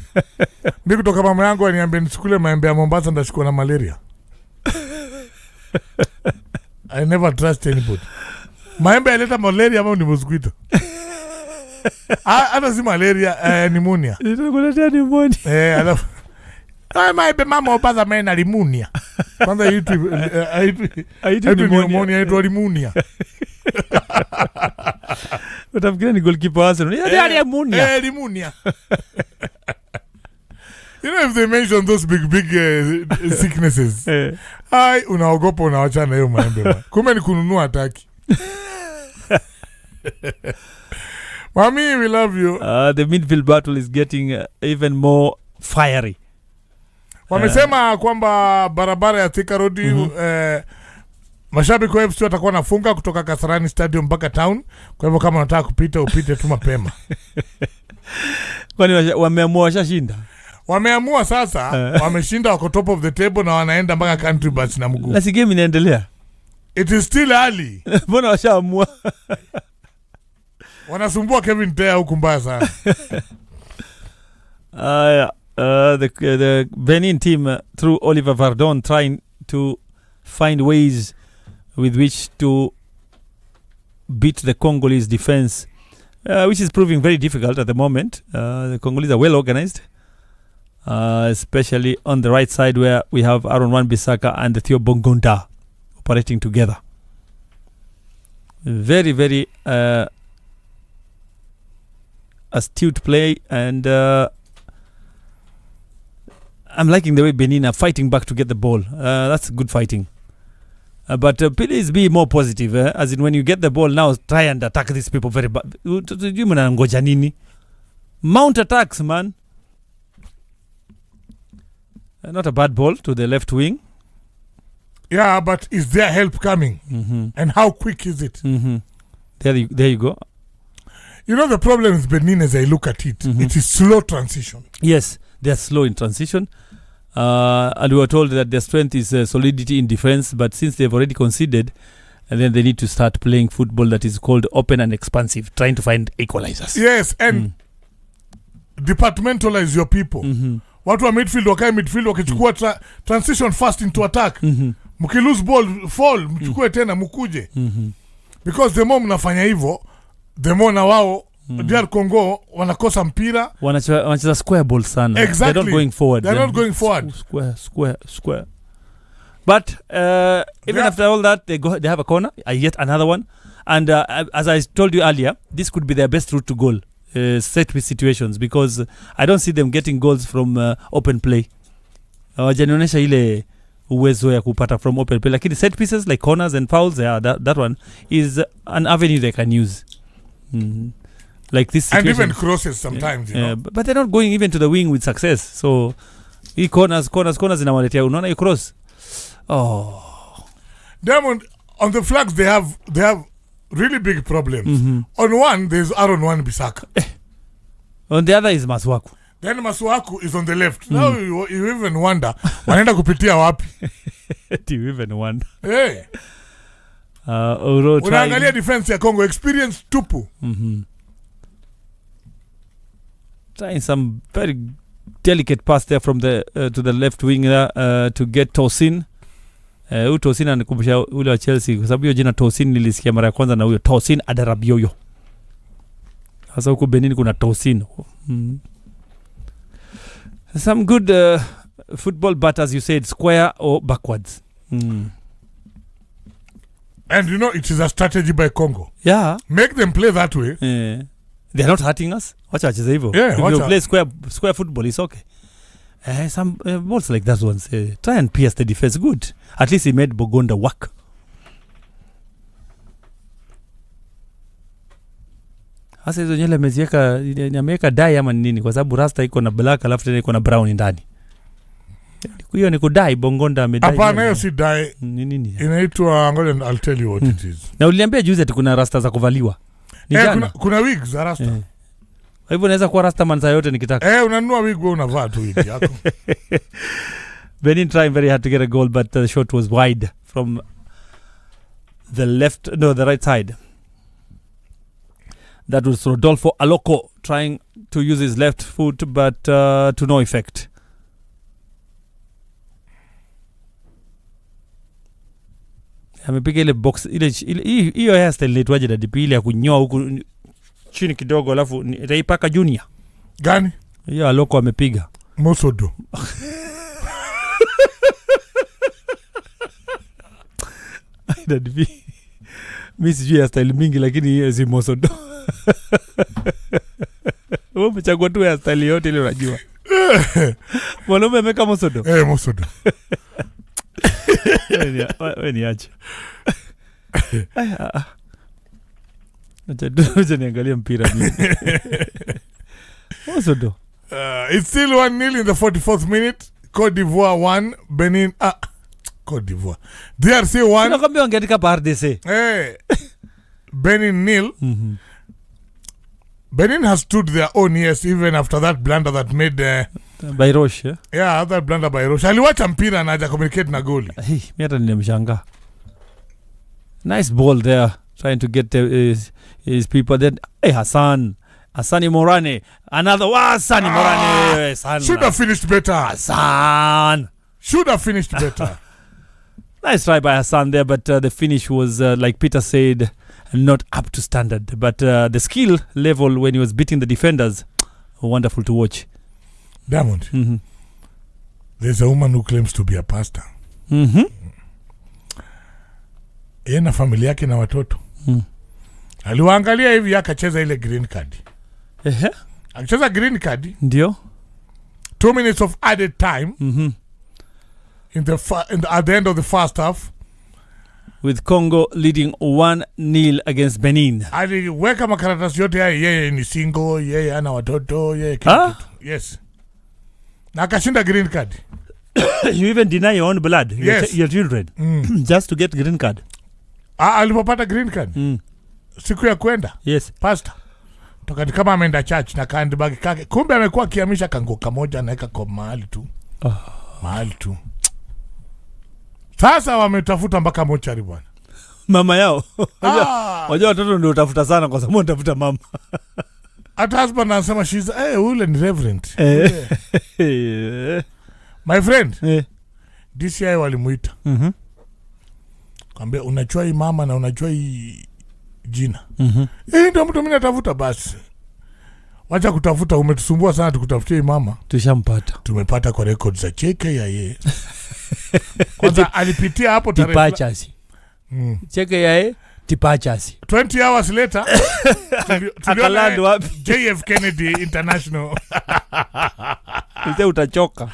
Mimi kutoka mama yangu aniambia nisikule maembe ya Mombasa ndashikwa na malaria. I never trust anybody. Maembe yaleta malaria ama ni mosquito? Hata si malaria, pneumonia. Nitakuletea pneumonia. Alafu maembe mama Mombasa mena pneumonia. Kwanza haitu pneumonia, haitu pneumonia. Utafikiria ni goalkeeper wa Arsenal. Ndio pneumonia. Pneumonia. You know, if they mention those big sicknesses, unaogopa, unawachana hiyo maembe. Kumbe ni kununua hataki. Mami, we love you. The midfield battle is getting even more fiery. Wamesema kwamba barabara ya Thika Road, mashabiki wa FC watakuwa nafunga kutoka Kasarani Stadium mpaka town. Kwa hivyo kama unataka kupita upite tu mapema. Kwani wameamua washashinda? Wameamua sasa, wameshinda, wako top of the table na wanaenda mpaka country bus na mguu. Na si game inaendelea. It is still early. Mbona washaamua? Wanasumbua Kevin Tea huku mbaya sana. The Benin team through Oliver Vardon trying to find ways with which to beat the Congolese defense, which is proving very difficult at the moment. The Congolese are well organized, especially on the right side where we have Aaron Wan-Bissaka and Theo Bongonda operating together. Very, very astute play, and I'm liking the way Benin are fighting back to get the ball. That's good fighting. But please be more positive, as in when you get the ball now, try and attack these people very bad. Mount attacks, man. Not a bad ball to the left wing. Yeah, but is there help coming? And how quick is it? There you go. You know the problem with Benin, as I look at it, it is slow transition. Yes, they are slow in transition. And we were told that their strength is solidity in defense, but since they've already conceded, And then they need to start playing football that is called open and expansive, trying to find equalizers. Yes, and departmentalize your people. Watu wa midfield wakae midfield wakichukua transition fast into attack. Mkilose ball fall, mchukue tena mkuje. Because the more mnafanya hivyo, the more na wao DR Congo wanakosa mpira. Wanacheza square ball sana. Exactly. They're not going forward. They're not going forward. Square. But even after all that, they have a corner, yet another one. And as I told you earlier, this could be their best route to goal, set with situations, because I don't see them getting goals from open play. Hawajanionyesha ile uwezo ya kupata from open play. Lakini set pieces like corners and fouls, that one is an avenue they can use. Like this situation. And even crosses sometimes, you know. But they're not going even to the wing with success. So, corners inawaletea, unaona you cross. Diamond, on the flags they have really big problems. On one there's Aaron Wan-Bissaka. On the other is Masuaku. Then Masuaku is on the left. Now you even wonder wanaenda kupitia wapi. Do you even wonder? Hey. Unaangalia defense ya Congo, experience tupu. Trying some very delicate pass there from the to the left wing to get Tosin. Tosin anikumbusha ule wa Chelsea kwa sababu hiyo jina Tosin nilisikia mara ya kwanza na huyo Tosin Adarabioyo. Sasa huko Benin kuna Tosin. Some good football, but as you said, square or backwards. And you know, it is a strategy by Congo. Yeah. Make them play that way. They're not hurting us. Wacha wacheze hivyo. Yeah, if you play square football, it's okay. Some balls like that ones, try and pierce the defense. Good. At least he made Bogonda work. Hasa hizo nyele ameweka dye ama nini, kwa sababu rasta iko na black alafu tena iko na brown ndani. Hiyo ni kudai Bogonda amedai. Hapana, hiyo si dye. Nini? Inaitwa, ngoja I'll tell you what it is. Na uliniambia juzi ati kuna rasta za kuvaliwa. Kuna wigs za rasta. Kwa hivyo naweza kuwa rasta man saa yote nikitaka. Unanunua wig wewe unavaa tu wig yako. Benin trying very hard to get a goal, but the shot was wide from the right side. That was Rodolfo Aloko trying to use his left foot, but to no effect. Amepiga ile box ile hiyo hairstyle inaitwaje na DP ile ya kunyoa huku chini kidogo alafu itaipaka junior. Gani? Hiyo Aloko amepiga. Mosodo. Na DP. Mimi sijui hairstyle mingi lakini hiyo si Mosodo. Wewe umechagua tu hairstyle yote ile unajua. Mwanaume ameka Mosodo. Mosodo. Wewe niache. Acha niangalie mpira mimi. Mosodo. It's still 1-0 in the 44th minute. Côte d'Ivoire 1, Benin Côte d'Ivoire. DRC 1. Nakwambia wangeandika pa RDC. Benin 0. Benin has stood their own, yes, even after that blunder that made by Roche. Yeah, that blunder by Roche. Aliwacha mpira na haja communicate na goal. Mimi hata nilimshangaa. Nice ball there, trying to get his people. Then Hassani Morane, another Hassani Morane. Should have finished better. Hassan should have finished better. Nice try by Hassan there, but the finish was like Peter said, not up to standard. But the skill level when he was beating the defenders, wonderful to watch. Diamond, there's a woman who claims to be a pastor. Yeye na familia yake na watoto. Aliwaangalia hivi akacheza ile green card. Akicheza green card. Ndio. 2 minutes of added time. At the end of the first half. With Congo leading 1-0 against Benin. Aliweka makaratasi yote yeye ni single, yeye ana watoto, yeye kitu. Yes. Na akashinda green card. You even deny your own blood, yes. your children, just to get green card. Alipopata green card. Siku ya kwenda. Yes. Pastor. Toka kama ameenda church na handbag kake. Kumbe amekuwa kiamisha kango kamoja naeka kwa mahali tu. Mahali tu. Sasa wametafuta mpaka mochari bwana. Mama yao. Ah. Wajua watoto ndio utafuta sana kwa sababu utafuta mama. Hata husband anasema she's ule ni reverend. My friend. DCI walimuita. Kaambia unachua hii mama na unachua hii jina. Ndio mtu mimi natafuta basi. Wacha kutafuta, umetusumbua sana tukutafutie hii mama. Tushampata. Tumepata kwa records za CKIA. Kwanza alipitia hapo tarehe. Tipachasi. CKIA Tipachasi. 20 hours later Akaland wapi? JF Kennedy International. Ite utachoka.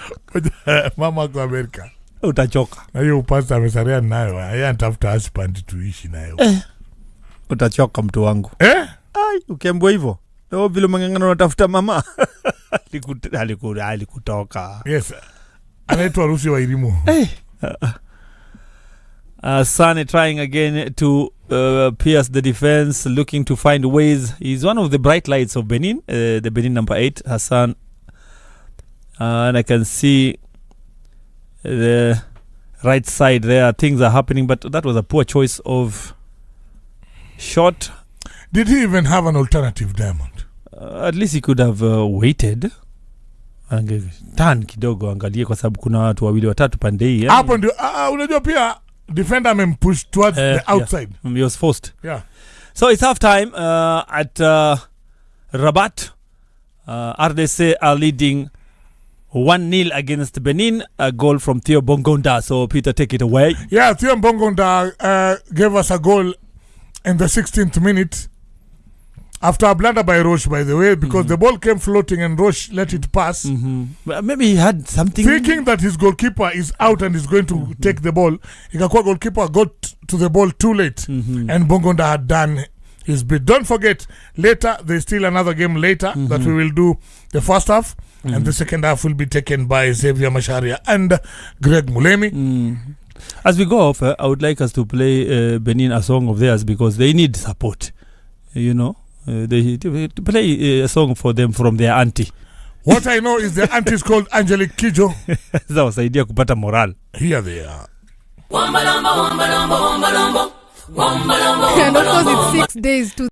Mama kwa Amerika. Utachoka. Na hiyo upasta amesaria nayo. Yeye anatafuta husband tuishi nayo. Utachoka mtu wangu. Ai, ukiambiwa hivyo. Leo vile mangangana unatafuta mama. Alikutoka. Yes. Anaitwa Rusi wa elimu. Sane trying again to pierce the defense, looking to find ways. He's one of the bright lights of Benin, the Benin number 8, Hassan. And I can see the right side there. Things are happening, but that was a poor choice of shot. Did he even have an alternative, Diamond? At least he could have waited. Tan kidogo angalie kwa sababu kuna watu wawili watatu pande hii. Hapo ndio unajua pia defender amempush towards the outside. Yeah. He was forced. Yeah. So it's half time at Rabat. RDC are leading 1-0 against Benin. A goal from Theo Bongonda. So Peter, take it away. Yeah, Theo Bongonda gave us a goal in the 16th minute. After a blunder by Roche, by the way, because the ball came floating and Roche let it pass. Maybe he had something. Thinking that his goalkeeper is out and is going to take the ball. Ikakuwa goalkeeper got to the ball too late. And Bongonda had done his bit. Don't forget, later, there's still another game later that we will do the first half. And the second half will be taken by Xavier Masharia and Greg Mulemi. As we go off, I would like us to play Benin a song of theirs because they need support. You know? They play a song for them from their auntie. What I know is the auntie is called Angelique Kijo. That was idea kupata moral. Here they are. And of course it's 6 days to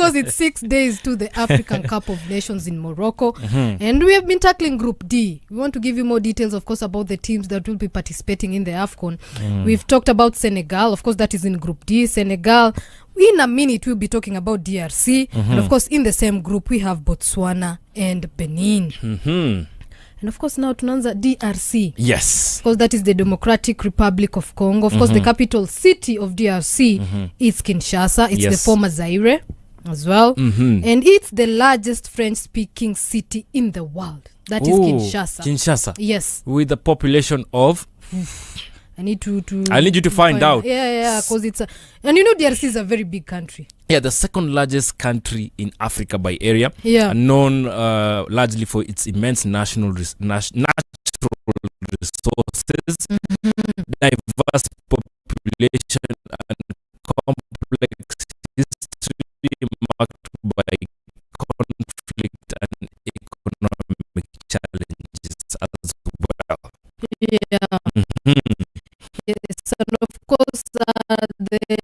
course, it's 6 days to the African Cup of Nations in Morocco. And we have been tackling Group D. We want to give you more details, of course, about the teams that will be participating in the AFCON. We've talked about Senegal. Of course, that is in Group D. Senegal. In a minute, we'll be talking about DRC. And, of course, in the same group, we have Botswana and Benin. And of course, now tunanza DRC. Yes. Of course, that is the Democratic Republic of Congo. Of course, the capital city of DRC is Kinshasa. It's the former Zaire as well. And it's the largest French-speaking city in the world. That is Kinshasa. Kinshasa. Yes. With a population of... I need you to find out. Yeah, because it's and you know DRC is a very big country. Yeah, the second largest country in Africa by area. Yeah. Known largely for its immense natural resources, diverse population, and complex history marked by conflict and economic challenges as well. Yeah. Yes, and of course, the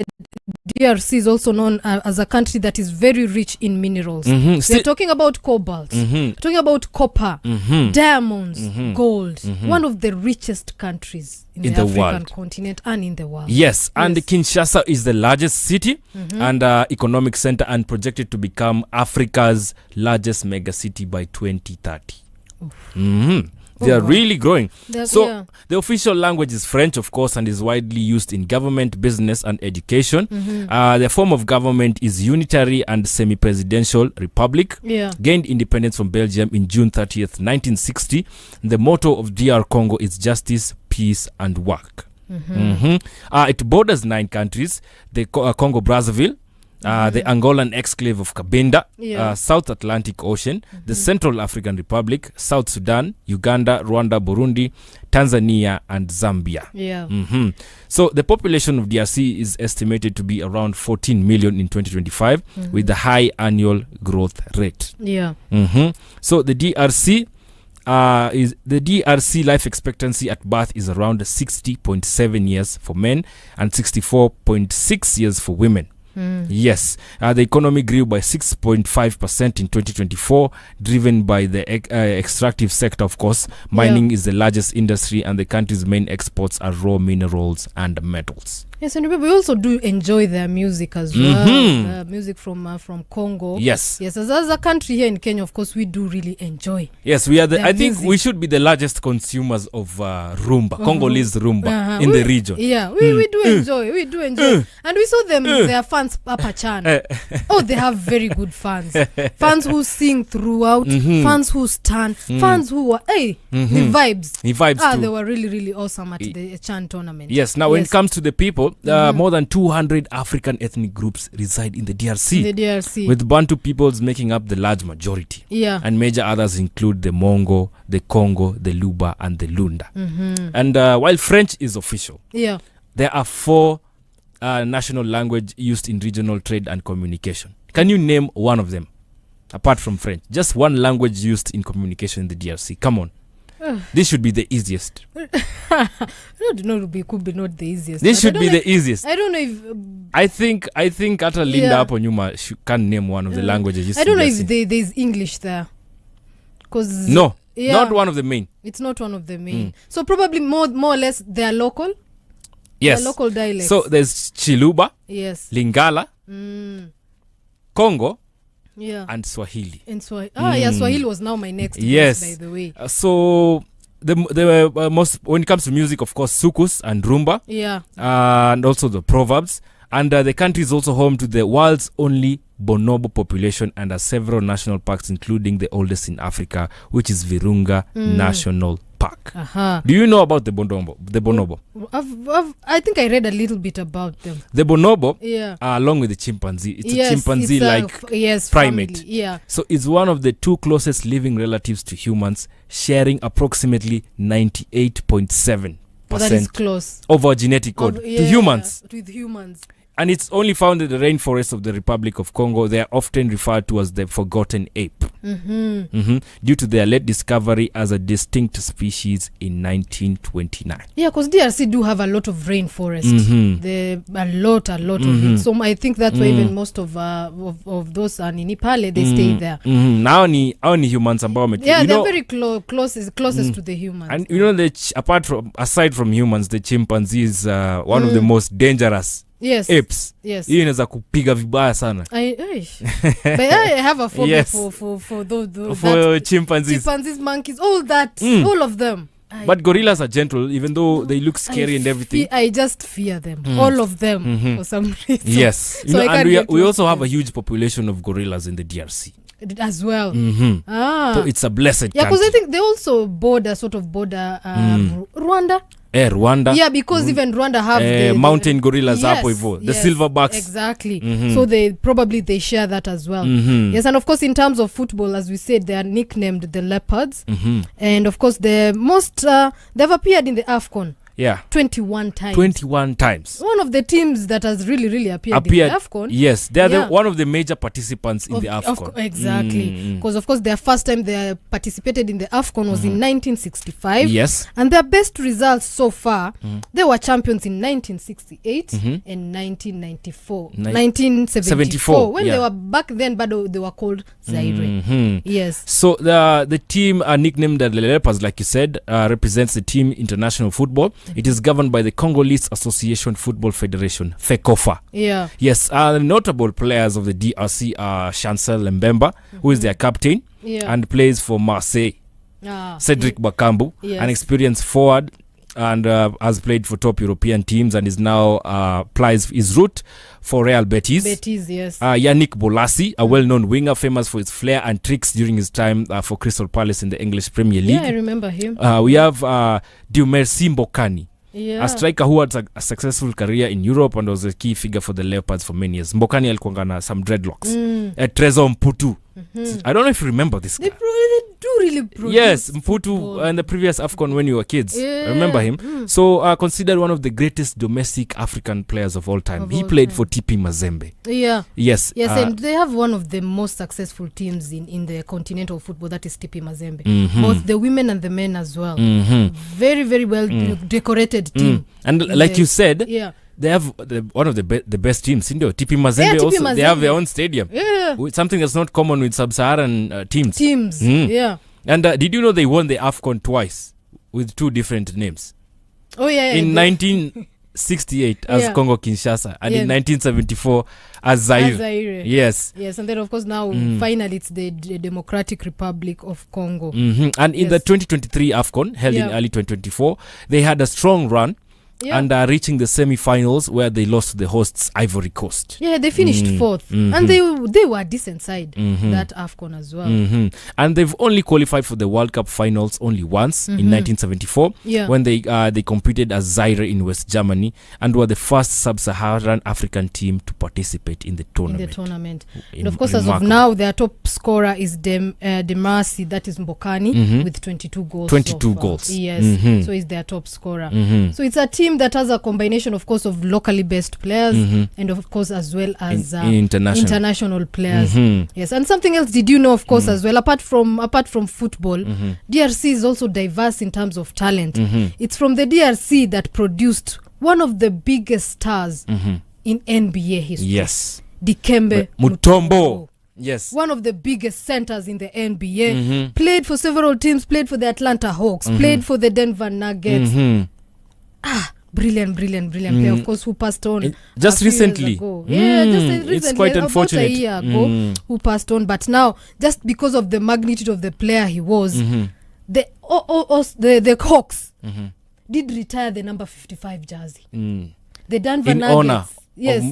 DRC is also known as a country that is very rich in minerals. We're talking about cobalt, talking about copper, diamonds, gold. One of the richest countries in the African world. Continent and in the world. Yes, and Kinshasa is the largest city and economic center and projected to become Africa's largest mega city by 2030. They are really growing. The official language is French, of course, and is widely used in government, business, and education. The form of government is unitary and semi-presidential republic. Gained independence from Belgium in June 30th, 1960. The motto of DR Congo is justice, peace, and work. It borders 9 countries. The Congo Brazzaville, the Angolan exclave of Cabinda, South Atlantic Ocean, the Central African Republic, South Sudan, Uganda, Rwanda, Burundi, Tanzania, and Zambia. So the population of DRC is estimated to be around 14 million in 2025 with a high annual growth rate. So the DRC life expectancy at birth is around 60.7 years for men and 64.6 years for women. Yes, the economy grew by 6.5% in 2024, driven by the extractive sector, of course. Mining is the largest industry, and the country's main exports are raw minerals and metals. Yes, and we also do enjoy their music as well. Music from Congo. Yes, as a country here in Kenya, of course, we do really enjoy. Yes, we are. I think we should be the largest consumers of rumba, Congolese rumba in the region. Yeah, we do enjoy. We do enjoy, and we saw them. Their fans, Papa Chan. They have very good fans. Fans who sing throughout. Fans who stand. Fans who are the vibes. The vibes too. They were really, really awesome at the Chan tournament. Yes. Now, when it comes to the people. More than 200 African ethnic groups reside in the DRC. With Bantu peoples making up the large majority. And major others include the Mongo, the Congo, the Luba, and the Lunda. And while French is official, there are 4 national languages used in regional trade and communication. Can you name one of them, apart from French? Just one language used in communication in the DRC. Come on. This should be the easiest. Could be not the easiest. This should be the easiest. I don't know if I think hata Linda hapo nyuma can name one of the languages. I don't know if there's English there. No, not one of the main. It's not one of the main. So probably more or less they are local. Yes. They are local dialects. So there's Chiluba. Yes. Lingala. Congo. And Swahili. Swahili was now my next guess, by the way. So the most, when it comes to music, of course, sukus and rumba. And also the proverbs. And the country is also home to the world's only bonobo population and has several national parks, including the oldest in Africa, which is Virunga National Park. Do you know about the bonobo? I think I read a little bit about them. The bonobo, along with the chimpanzee, it's a chimpanzee-like primate. Family. So it's one of the 2 closest living relatives to humans, sharing approximately 98.7% that is close of our genetic code to humans. With humans. And it's only found in the rainforests of the Republic of Congo. They are often referred to as the forgotten ape. Due to their late discovery as a distinct species in 1929. Yeah, because DRC do have a lot of rainforest. A lot of it. So I think that's why even most of those in Nepal, they stay there. Now ni humans ambao yeah, they're very closest to the humans. And you know, aside from humans, the chimpanzee is one of the most dangerous apes. Yes. Hiyo inaweza kupiga vibaya sana. But I have a phobia for those chimpanzees, monkeys, all that, all of them. But gorillas are gentle, even though they look scary and everything. I just fear them, all of them, for some reason. Yes, So and we also have a huge population of gorillas in the DRC as well. So it's a blessed country. Because I think they also border Rwanda. Rwanda. Yeah, because even Rwanda have mountain gorillas hapo hivyo, the silverbacks. Exactly. So they share that as well. Yes, and of course in terms of football, as we said, they are nicknamed the Leopards. And of course they've appeared in the AFCON. Yeah. 21 times. 21 times. One of the teams that has really appeared in the AFCON. Yes, they are one of the major participants in the AFCON. Exactly. Because of course their first time they participated in the AFCON was in 1965. Yes. And their best results so far, they were champions in 1968 and 1974. When they were back then, but they were called Zaire. Yes. So the team are nicknamed the Leopards, like you said, represents the team international football. It is governed by the Congolese Association Football Federation, FECOFA. Yeah. Yes, notable players of the DRC are Chancel Mbemba, who is their captain and plays for Marseille. Cedric Bakambu, an experienced forward, and has played for top European teams and is now plies his route for Real Betis. Yes. Yannick Bolasie, a well-known winger famous for his flair and tricks during his time for Crystal Palace in the English Premier League. Yeah, I remember him. We have Diumersi Mbokani, a striker who had a successful career in Europe and was a key figure for the Leopards for many years. Mbokani alikuwa na some dreadlocks. Trezor Mputu. I don't know if you remember this guy. They do really produce. Yes, Mputu in the previous AFCON when we were kids. I remember him. So considered one of the greatest domestic African players of all time. He played for TP Mazembe. Yeah. Yes. Yes, and they have one of the most successful teams in the continental football, that is TP Mazembe. Both the women and the men as well. Very, very well decorated team. And like you said, they have one of the best teams. TP Mazembe also, they have their own stadium. Yeah. Something that's not common with sub-Saharan teams. Yeah. And did you know they won the AFCON twice with two different names? Oh, yeah. In 1968 as Congo Kinshasa and in 1974 as Zaire. Yes. Yes, and then of course now finally it's the Democratic Republic of Congo. And in the 2023 AFCON held in early 2024, they had a strong run. And reaching the semi-finals where they lost to the hosts Ivory Coast. Yeah, they finished fourth. And they were a decent side, that AFCON as well. And they've only qualified for the World Cup finals only once in 1974 when they competed as Zaire in West Germany and were the first sub-Saharan African team to participate in the tournament. And of course, as of now, their top scorer is Demarsi, that is Mbokani, with 22 goals. 22 goals. Yes, so he's their top scorer. So it's a team that has a combination, of course, of locally based players and of course as well as international players. Yes, and something else, did you know, of course, as well, apart from football, DRC is also diverse in terms of talent. It's from the DRC that produced one of the biggest stars in NBA history. Yes, Dikembe Mutombo. Yes, one of the biggest centers in the NBA. Played for several teams, played for the Atlanta Hawks, played for the Denver Nuggets. Brilliant player, of course, who passed on just recently. Just recently. It's quite unfortunate. About a year ago, who passed on. But now, just because of the magnitude of the player he was, the Hawks did retire the number 55 jersey. The Denver in Nuggets, honor of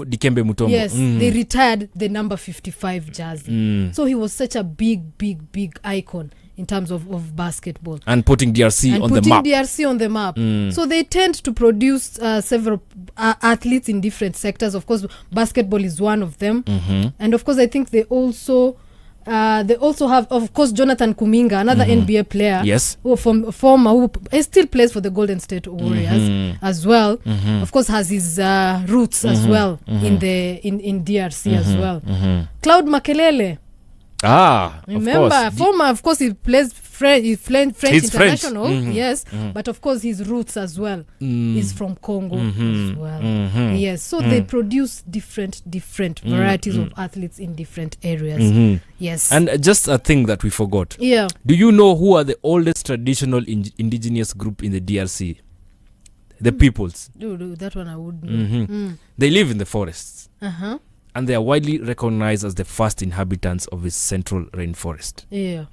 Dikembe Mutombo. Yes, they retired the number 55 jersey. So he was such a big icon in terms of basketball. And putting DRC on the map. So they tend to produce several athletes in different sectors. Of course, basketball is one of them. And of course, I think they also They also have, of course, Jonathan Kuminga, another NBA player. Yes. Who still plays for the Golden State Warriors as well. Of course, has his roots as well in DRC as well. Claude Makelele. Remember, of course, he plays French international. French. Yes, but of course his roots as well is from Congo as well. Yes, so they produce different varieties of athletes in different areas. Yes, and just a thing that we forgot. Yeah, do you know who are the oldest traditional indigenous group in the DRC? The peoples. Dude, that one I would know. They live in the forests. And they are widely recognized as the first inhabitants of its central rainforest. Yeah.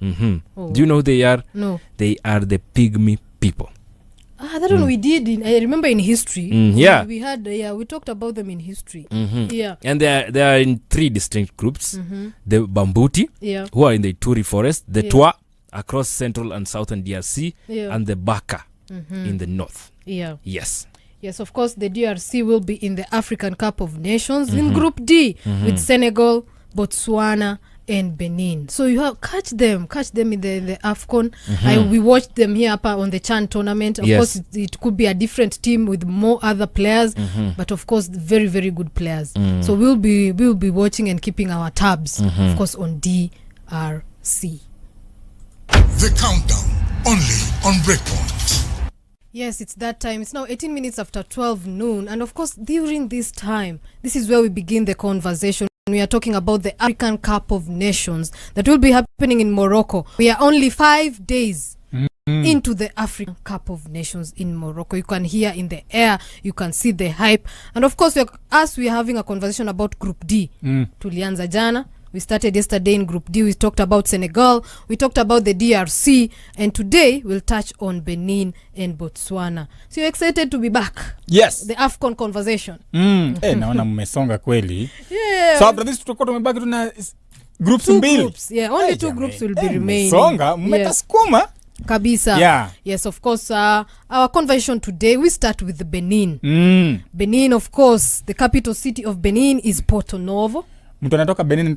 Oh. Do you know who they are? No. They are the pygmy people. That one we did I remember in history. Yeah. We had we talked about them in history. Yeah. And they are in 3 distinct groups. The Bambuti, who are in the Ituri forest, the Twa across central and southern DRC, and the Baka in the north. Yeah. Yes, of course, the DRC will be in the African Cup of Nations in Group D with Senegal, Botswana, and Benin. So you have catch them in the AFCON. We watched them here on the Chan tournament. Of course, it could be a different team with more other players, but of course, very, very good players. So we'll be watching and keeping our tabs, of course, on DRC. The countdown, only on Breakpoint. Yes, it's that time. It's now 18 minutes after 12 noon. And of course, during this time, this is where we begin the conversation. We are talking about the African Cup of Nations that will be happening in Morocco. We are only 5 days into the African Cup of Nations in Morocco. You can hear in the air, you can see the hype. And of course, we are having a conversation about Group D. Tulianza jana. We started yesterday in Group D. We talked about Senegal. We talked about the DRC. And today, we'll touch on Benin and Botswana. So you're excited to be back? Yes. The AFCON conversation. Naona mmesonga kweli. Yeah. So after this, tutakuwa tumebaki tuna groups two mbili. Groups. Yeah, only 2 groups will be remaining. Songa, mmetasukuma. Kabisa. Yeah. Yes, of course. Our conversation today, we start with the Benin. Benin, of course, the capital city of Benin is Porto Novo. Mtu anatoka Benin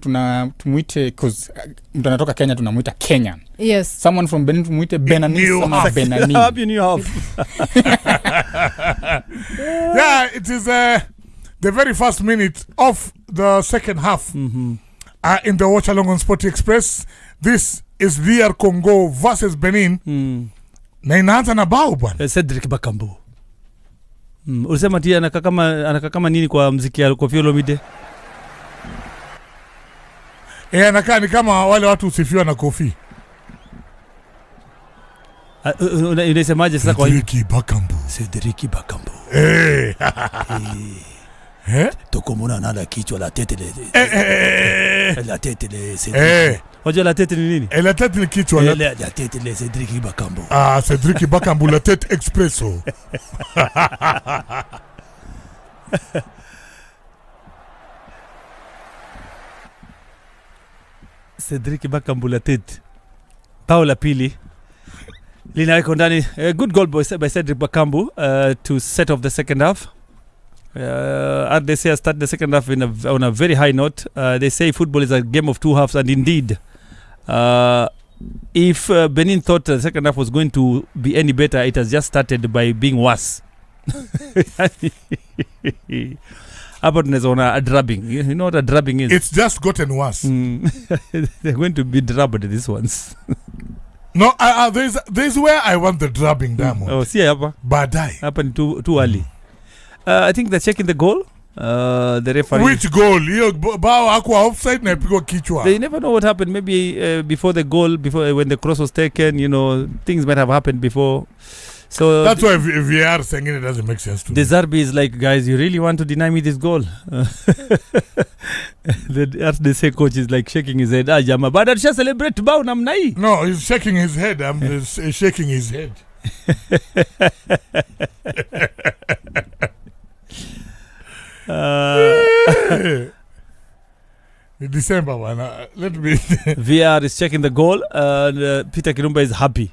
tumuite cause mtu anatoka Kenya tunamuita Kenyan. Yes. Someone from Benin tumuite Benani sama Benani. Happy New Year. Yeah, it is the very first minute of the second half in the Watch Along on Sporty Express. This is DR Congo versus Benin. Na inaanza na bao bwana. Cedric Bakambu. Ulisema tia anaka kama nini kwa muziki ya Koffi Olomide? Anakaa ni kama wale watu usifiwa na Koffi. Unasemaje sasa kwa Cedric Bakambu. Tokomona nala kichwa la tete la tete le. Wajua la tete ni nini? La tete ni kichwa la tete le Cedric Bakambu. Cedric Bakambu la tete expresso. Cedric Bakambu la tete. Paula Pili. Linaweka ndani. Good goal by Cedric Bakambu to set off the second half. As they say, start the second half on a very high note. They say football is a game of 2 halves, and indeed, if Benin thought the second half was going to be any better, it has just started by being worse. About a drubbing. You know what a drubbing is? It's just gotten worse. They're going to be drubbed these ones. No, there's where I want the drubbing diamond. Oh, see hapa. Badai. Happened too early. I think they're checking the goal. The referee. Which goal? Bao aqua offside na pigo kichwa. They never know what happened. Maybe before the goal, before when the cross was taken, things might have happened before. So that's why VAR saying it doesn't make sense to me. The Zarbi is like, guys, you really want to deny me this goal? As they say, coach is like shaking his head. Jama, but I just celebrate bao namna hii. No, he's shaking his head. I'm shaking his head. December one. Let me. VR is checking the goal. Peter Kirumba is happy.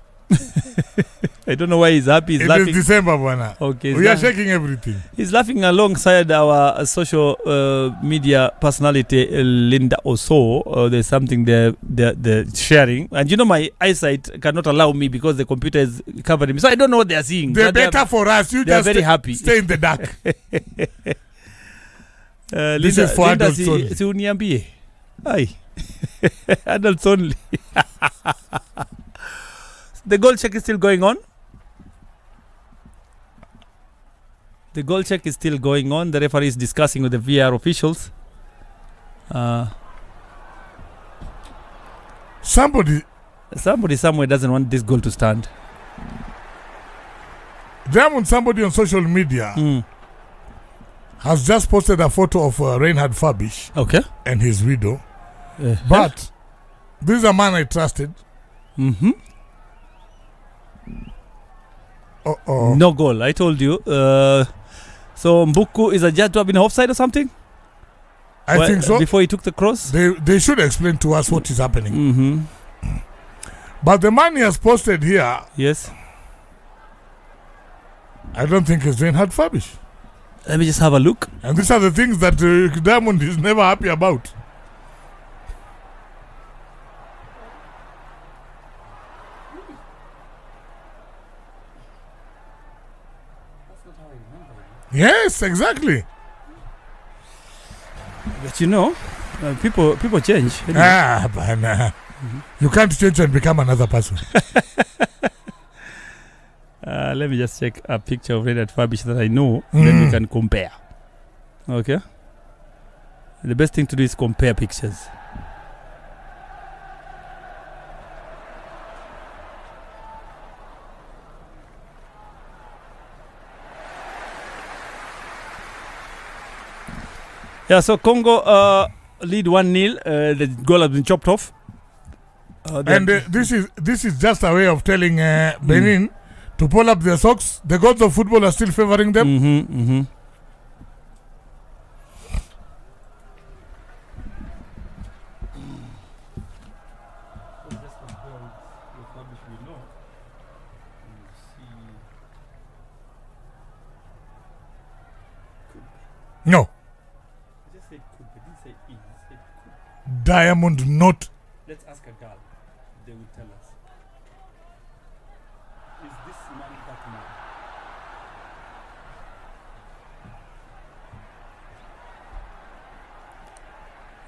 I don't know why he's happy. He's It laughing. is December, bwana. Okay, We are shaking everything. He's laughing alongside our social media personality, Linda Oso. There's something they're sharing. And you know, my eyesight cannot allow me because the computer is covering me. So I don't know what they're seeing. They're better for us. You they're just very happy. Stay in the dark. This is for adults only. Si uniambie. Aye. Adults only. The goal check is still going on. The goal check is still going on. The referee is discussing with the VR officials. Somebody somewhere doesn't want this goal to stand. somebody on social media has just posted a photo of Reinhard Fabisch Okay. and his widow. But this is a man I trusted. Mm-hmm. Uh-oh. No goal. I told you. So Mbuku is adjudged to have been offside or something? I think so. Before he took the cross? They should explain to us what is happening. Mm-hmm. But the man he has posted here, Yes. I don't think is Reinhard Fabisch. Let me just have a look. And these are the things that Diamond is never happy about. Yes, exactly. But you know, people change. Anyway. But you can't change and become another person. Let me just check a picture of Reinhard Fabisch that I know. Then we can compare. Okay. The best thing to do is compare pictures. Yeah, so Congo lead 1-0. The goal has been chopped off. And this is just a way of telling Benin to pull up their socks. The gods of football are still favoring them. Mm-hmm, mm-hmm. No. Diamond not. Let's ask a girl. They will tell us. Is this man that man?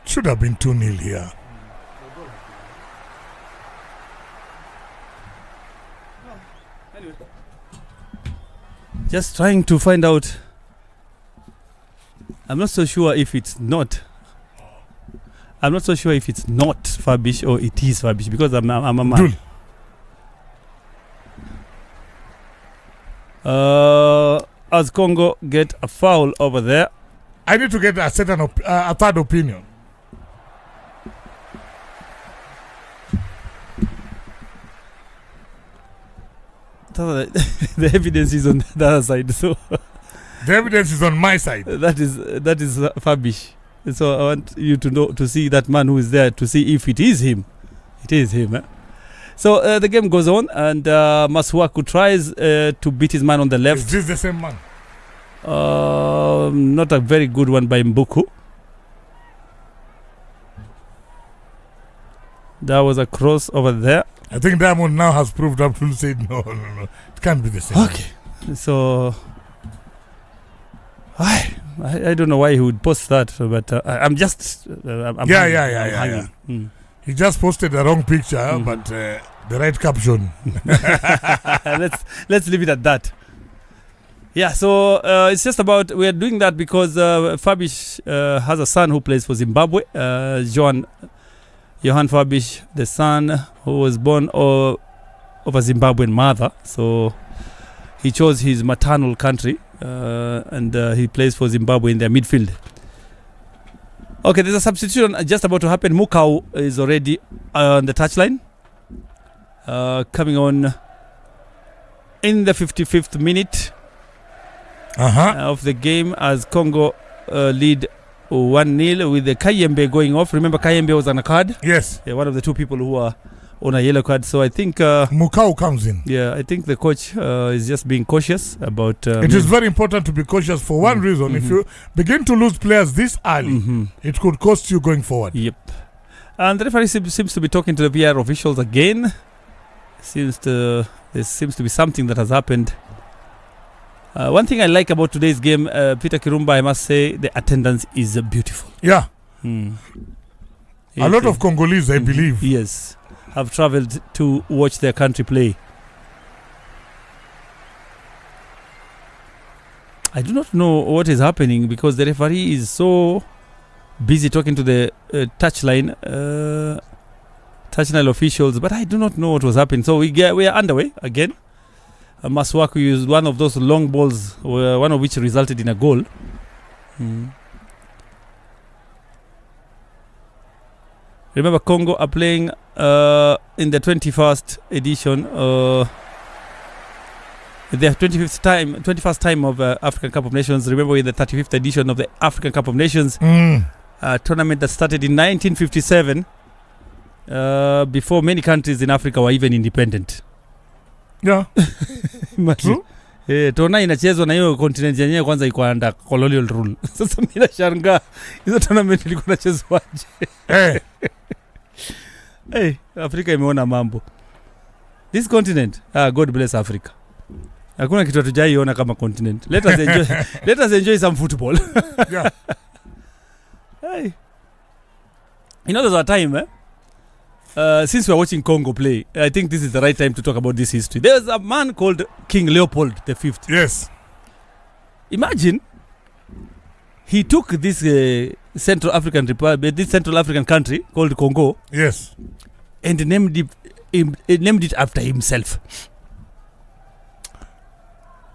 Should have been 2-0 here. Anyway. Just trying to find out. I'm not so sure if it's not. I'm not so sure if it's not Fabisch or it is Fabisch because I'm a man. As Congo get a foul over there. I need to get a third opinion. The evidence is on the other side, so the evidence is on my side. that is Fabisch. So I want you to see that man who is there to see if it is him. It is him. So the game goes on, and Masuaku tries to beat his man on the left. Is this the same man? Not a very good one by Mbuku. There was a cross over there. I think Diamond now has proved up to say no. It can't be the same. Okay. So I don't know why he would post that, but I'm just I'm hanging. Mm. He just posted the wrong picture, but the right caption. Let's leave it at that. Yeah, so it's just about, we are doing that because Fabisch has a son who plays for Zimbabwe, Johan Fabisch, the son who was born of a Zimbabwean mother. So he chose his maternal country and he plays for Zimbabwe in their midfield. Okay, there's a substitution just about to happen. Mukau is already on the touchline. Coming on in the 55th minute of the game as Congo lead 1-0 with the Kayembe going off. Remember, Kayembe was on a card. Yes. One of the two people who on a yellow card. So I think Mukau comes in. yeah, I think the coach is just being cautious about. It is very important to be cautious for one reason. If you begin to lose players this early, it could cost you going forward. Yep. And the referee seems to be talking to the VR officials again. There seems to be something that has happened. One thing I like about today's game, Peter Kirumba, I must say, the attendance is beautiful. Yeah. A lot of Congolese, I believe. Yes, have traveled to watch their country play. I do not know what is happening because the referee is so busy talking to the touchline officials, but I do not know what was happening. So we are underway again. Masuaku used one of those long balls, one of which resulted in a goal. Remember, Congo are playing in the 21st edition, their 21st time of African Cup of Nations. Remember, in the 35th edition of the African Cup of Nations, a tournament that started in 1957, before many countries in Africa were even independent. Yeah. True. Tona inachezwa na hiyo continent yenyewe kwanza iko under colonial rule. Sasa mimi nashangaa hizo tournament ilikuwa inachezwaje? Afrika imeona mambo. This continent, God bless Africa. Hakuna kitu hatujaiona kama continent. Let us enjoy some football. Yeah. Hey. You know, there's a time, since we're watching Congo play, I think this is the right time to talk about this history. There's a man called King Leopold V. Yes. Imagine he took this Central African country called Congo. Yes. And named it after himself.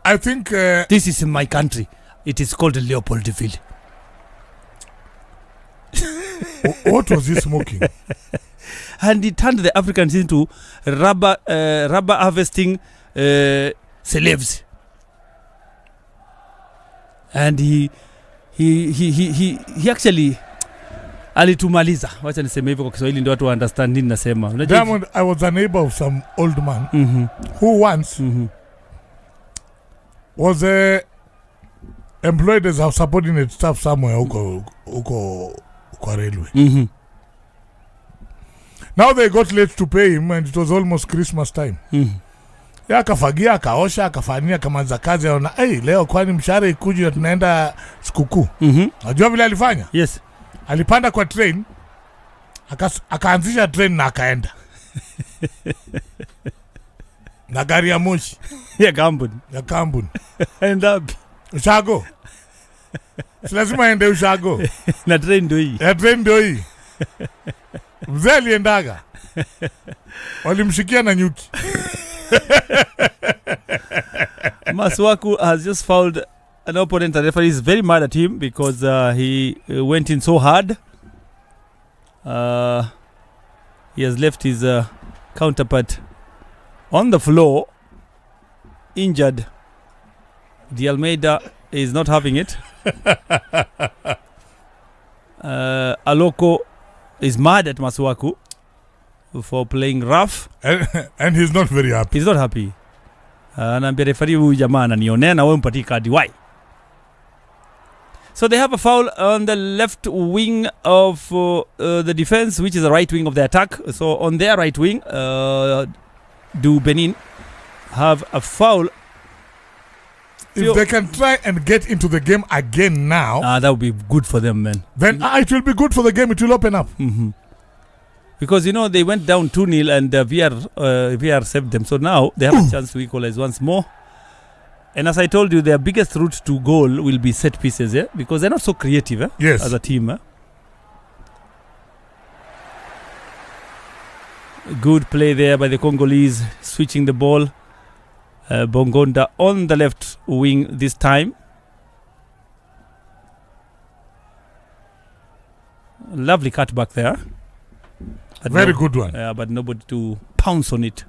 I think this is my country. It is called Leopoldville. What was he smoking? And he turned the Africans into rubber harvesting slaves. And he actually alitumaliza. Wacha niseme hivyo kwa Kiswahili ndio watu understand nini nasema. Diamond, I was a neighbor of some old man who once was employed as a subordinate staff somewhere huko railway. Now they got late to pay him and it was almost Christmas time. Ya akafagia, akaosha, akafanyia kamanza kazi aona, leo kwani mshahara ikuji na tunaenda sikukuu. Unajua vile alifanya? Yes. Alipanda kwa train, akaanzisha train na akaenda. Na gari ya moshi. Ya kampuni. Enda Ushago. Si lazima ende Ushago. Na train ndio hii. Ya train ndio hii. Mzee aliendaga. Walimshikia na nyuki. Masuaku has just fouled an opponent. The referee is very mad at him because he went in so hard. He has left his counterpart on the floor, injured. De Almeida is not having it. Aloko is mad at Masuaku for playing rough. And he's not very happy. He's not happy. Anaambia referee huyu jamaa ananionea na wewe mpatie kadi. Why? So they have a foul on the left wing of the defense, which is the right wing of the attack. So on their right wing, do Benin have a foul? If they can try and get into the game again now, that would be good for them, man. Then it will be good for the game. It will open up. Because, you know, they went down 2-0 and VR saved them. So now they have a chance to equalize once more. And as I told you, their biggest route to goal will be set pieces, because they're not so creative yes. as a team. Good play there by the Congolese, switching the ball. Bongonda on the left wing this time. Lovely cutback there. But very good one. But nobody to pounce on it.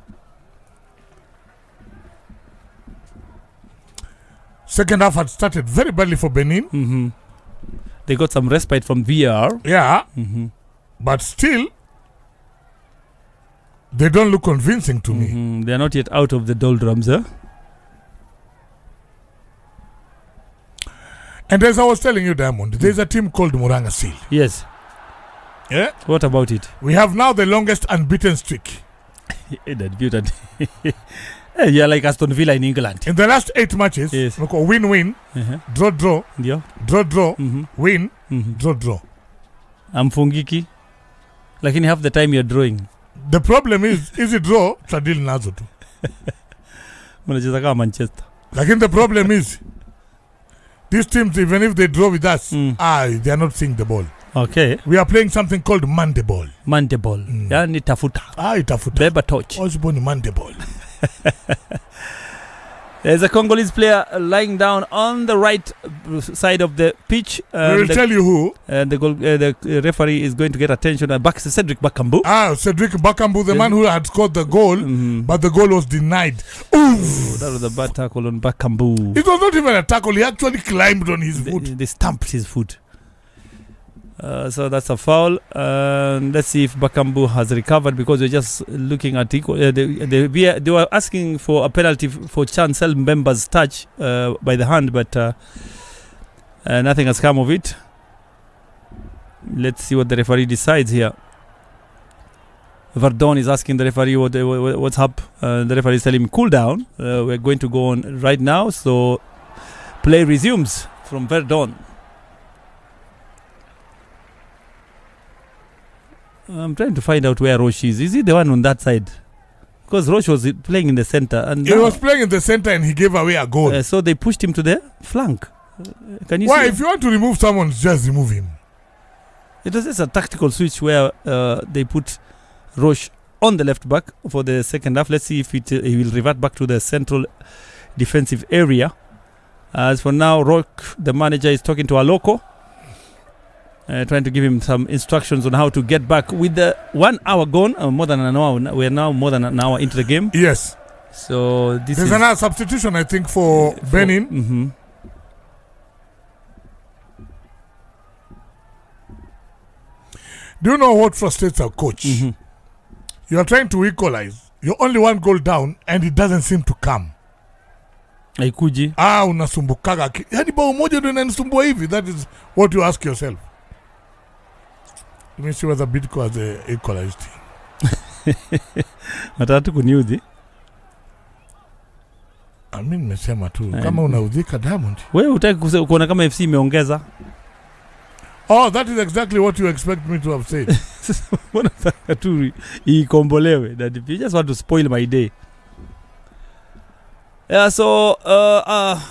Second half had started very badly for Benin. They got some respite from VR. Yeah. But still, They don't look convincing to me. They are not yet out of the doldrums, huh? And as I was telling you, Diamond, there's a team called Muranga Seal. Yes. Yeah? What about it? We have now the longest unbeaten streak. That beauty. You're like Aston Villa in England. In the last 8 matches, yes. Win-win, draw, yeah. draw, win, draw. Amfungiki. Lakini half the time you're drawing. The problem is it draw, tadili nazo tu. Mnacheza kama Manchester. Lakini the problem is, these teams, even if they draw with us, they are not seeing the ball. Okay. We are playing something called Monday ball. Monday ball. Yani tafuta. Tafuta. Beba touch. Osborne Monday ball. There's a Congolese player lying down on the right side of the pitch. We will tell you who. The referee is going to get attention. Cedric Bakambu. Cedric Bakambu, the man who had scored the goal, but the goal was denied. Oof. That was a bad tackle on Bakambu. It was not even a tackle. He actually climbed on his foot. They stamped his foot. So that's a foul. Let's see if Bakambu has recovered, because we're just looking at equal. They were asking for a penalty for Chancel Mbemba's touch by the hand, but nothing has come of it. Let's see what the referee decides here. Verdon is asking the referee what's up. The referee is telling him, cool down. We're going to go on right now. So play resumes from Verdon. I'm trying to find out where Roche is. Is he the one on that side? Because Roche was playing in the center. And he was playing in the center and he gave away a goal. So they pushed him to the flank. Can you Why? see? If you want to remove someone, just remove him. It was just a tactical switch where they put Roche on the left back for the second half. Let's see if he will revert back to the central defensive area. As for now, Rock, the manager, is talking to Aloko. Trying to give him some instructions on how to get back with the 1 hour gone, more than an hour. We're now more than an hour into the game. Yes. So there's another substitution, I think, for Benin. Do you know what frustrates our coach? You are trying to equalize. You're only 1 goal down, and it doesn't seem to come. Haikuji. Unasumbukaga. Yani bao moja ndio inanisumbua hivi. That is what you ask yourself. Let me see whether Bidco has equalized. Matatu kuniudhi. Nimesema tu kama unaudhika Diamond. Wewe utaki kuona kama FC imeongeza. Oh, that is exactly what you expect me to have said. Unataka tu ikombolewe. That you just want to spoil my day. Yeah, so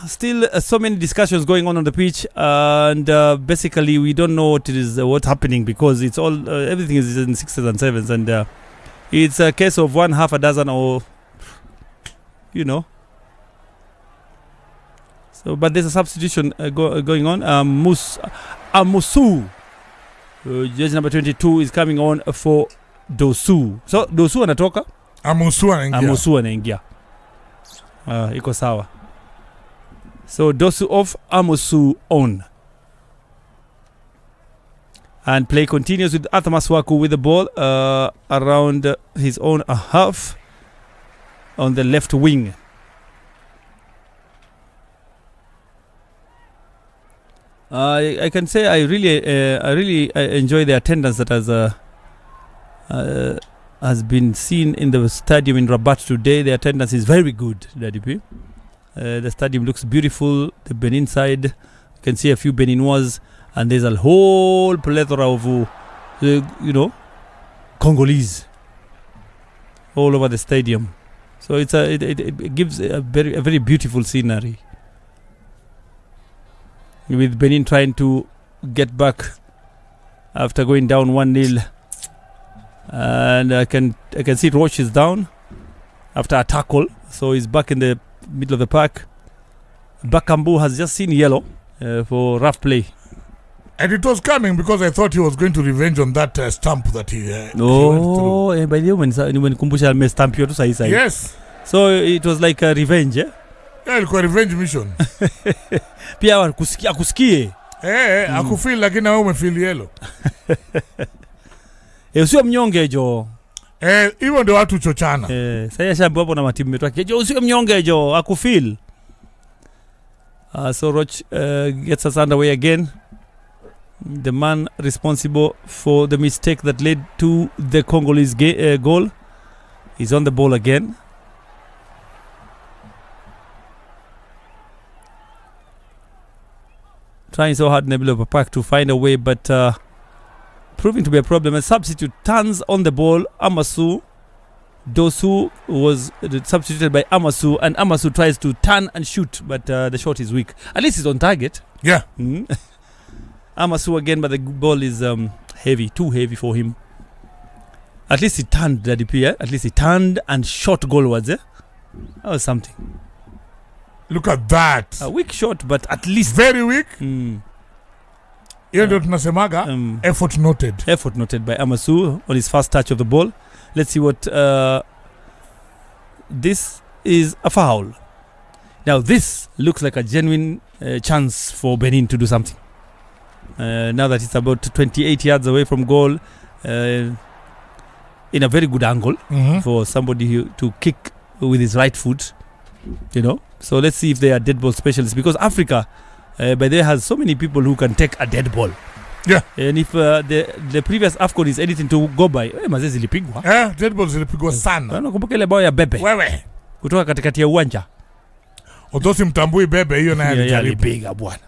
still so many discussions going on the pitch, and basically we don't know what's happening, because it's all everything is in 6s and 7s, and it's a case of one half a dozen, or So, but there's a substitution going on. Amusu, jersey number 22, is coming on for Dosu. So Dosu anatoka. Amusu anaingia. Iko sawa. So Dosu off, Amusu on. And play continues with Athamaswaku with the ball around his own half on the left wing. I can say I really enjoy the attendance that has been seen in the stadium in Rabat today. The attendance is very good, Daddy. The stadium looks beautiful. The Benin side, you can see a few Beninois, and there's a whole plethora of Congolese all over the stadium. So it gives a very beautiful scenery, with Benin trying to get back after going down 1-0. And I can see Roche is down after a tackle, so he's back in the middle of the park. Bakambu has just seen yellow for rough play. And it was coming, because I thought he was going to revenge on that stamp that he went through. By the way, when Kumbusha may stamp you to say. Yes. So it was like a revenge, eh? Yeah, ilikuwa revenge mission. Pia akusikie. Akufeel lakini wewe umefeel yellow. Usio mnyonge jo. Hivyo ndio watu chochana. Sasa shabu hapo na matimu yetu yake. Jo usiwe mnyonge jo, akufeel. So Roch gets us underway again. The man responsible for the mistake that led to the Congolese goal is on the ball again. Trying so hard in the middle of a pack to find a way, but proving to be a problem. A substitute turns on the ball. Amasu Dosu was substituted by Amasu, and Amasu tries to turn and shoot, but the shot is weak. At least he's on target. Yeah. Amasu again, but the ball is heavy, too heavy for him. At least he turned, Daddy P. At least he turned and shot goalwards. That was something. Look at that. A weak shot, but at least very weak. Hiyo ndio tunasemaga effort noted. Effort noted by Amasu on his first touch of the ball. Let's see what this is a foul. Now this looks like a genuine chance for Benin to do something. Now that it's about 28 yards away from goal, in a very good angle for somebody to kick with his right foot, you know. So let's see if they are dead ball specialists, because Africa by the way has so many people who can take a dead ball. Yeah. And if the previous AFCON is anything to go by, mazee zilipigwa. Dead balls zilipigwa sana. Nakumbuka ile bao ya Bebe. Wewe. Kutoka katikati ya uwanja. Otosi mtambui Bebe hiyo na alipiga bwana.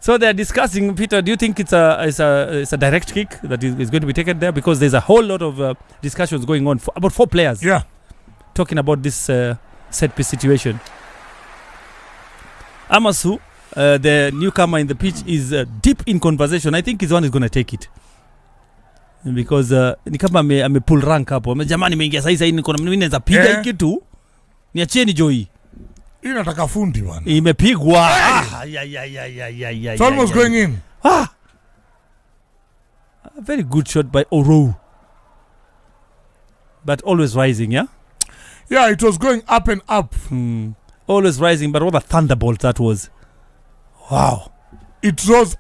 So they are discussing, Peter, do you think it's a direct kick that is going to be taken there? Because there's a whole lot of discussions going on for about 4 players. Yeah. Talking about this set piece situation. Amasu, the newcomer in the pitch, is deep in conversation. I think he's the one who's going to take it. Because ni kama ame pull rank hapo. Jamani nimeingia sasa hivi niko na mimi naweza piga hiki tu. Niachieni Joy. Inataka fundi bwana. Imepigwa. It's almost going in. A very good shot by Oro. But always rising, yeah? Yeah, it was going up and up. Always rising, but what a thunderbolt that was. Wow. It rose,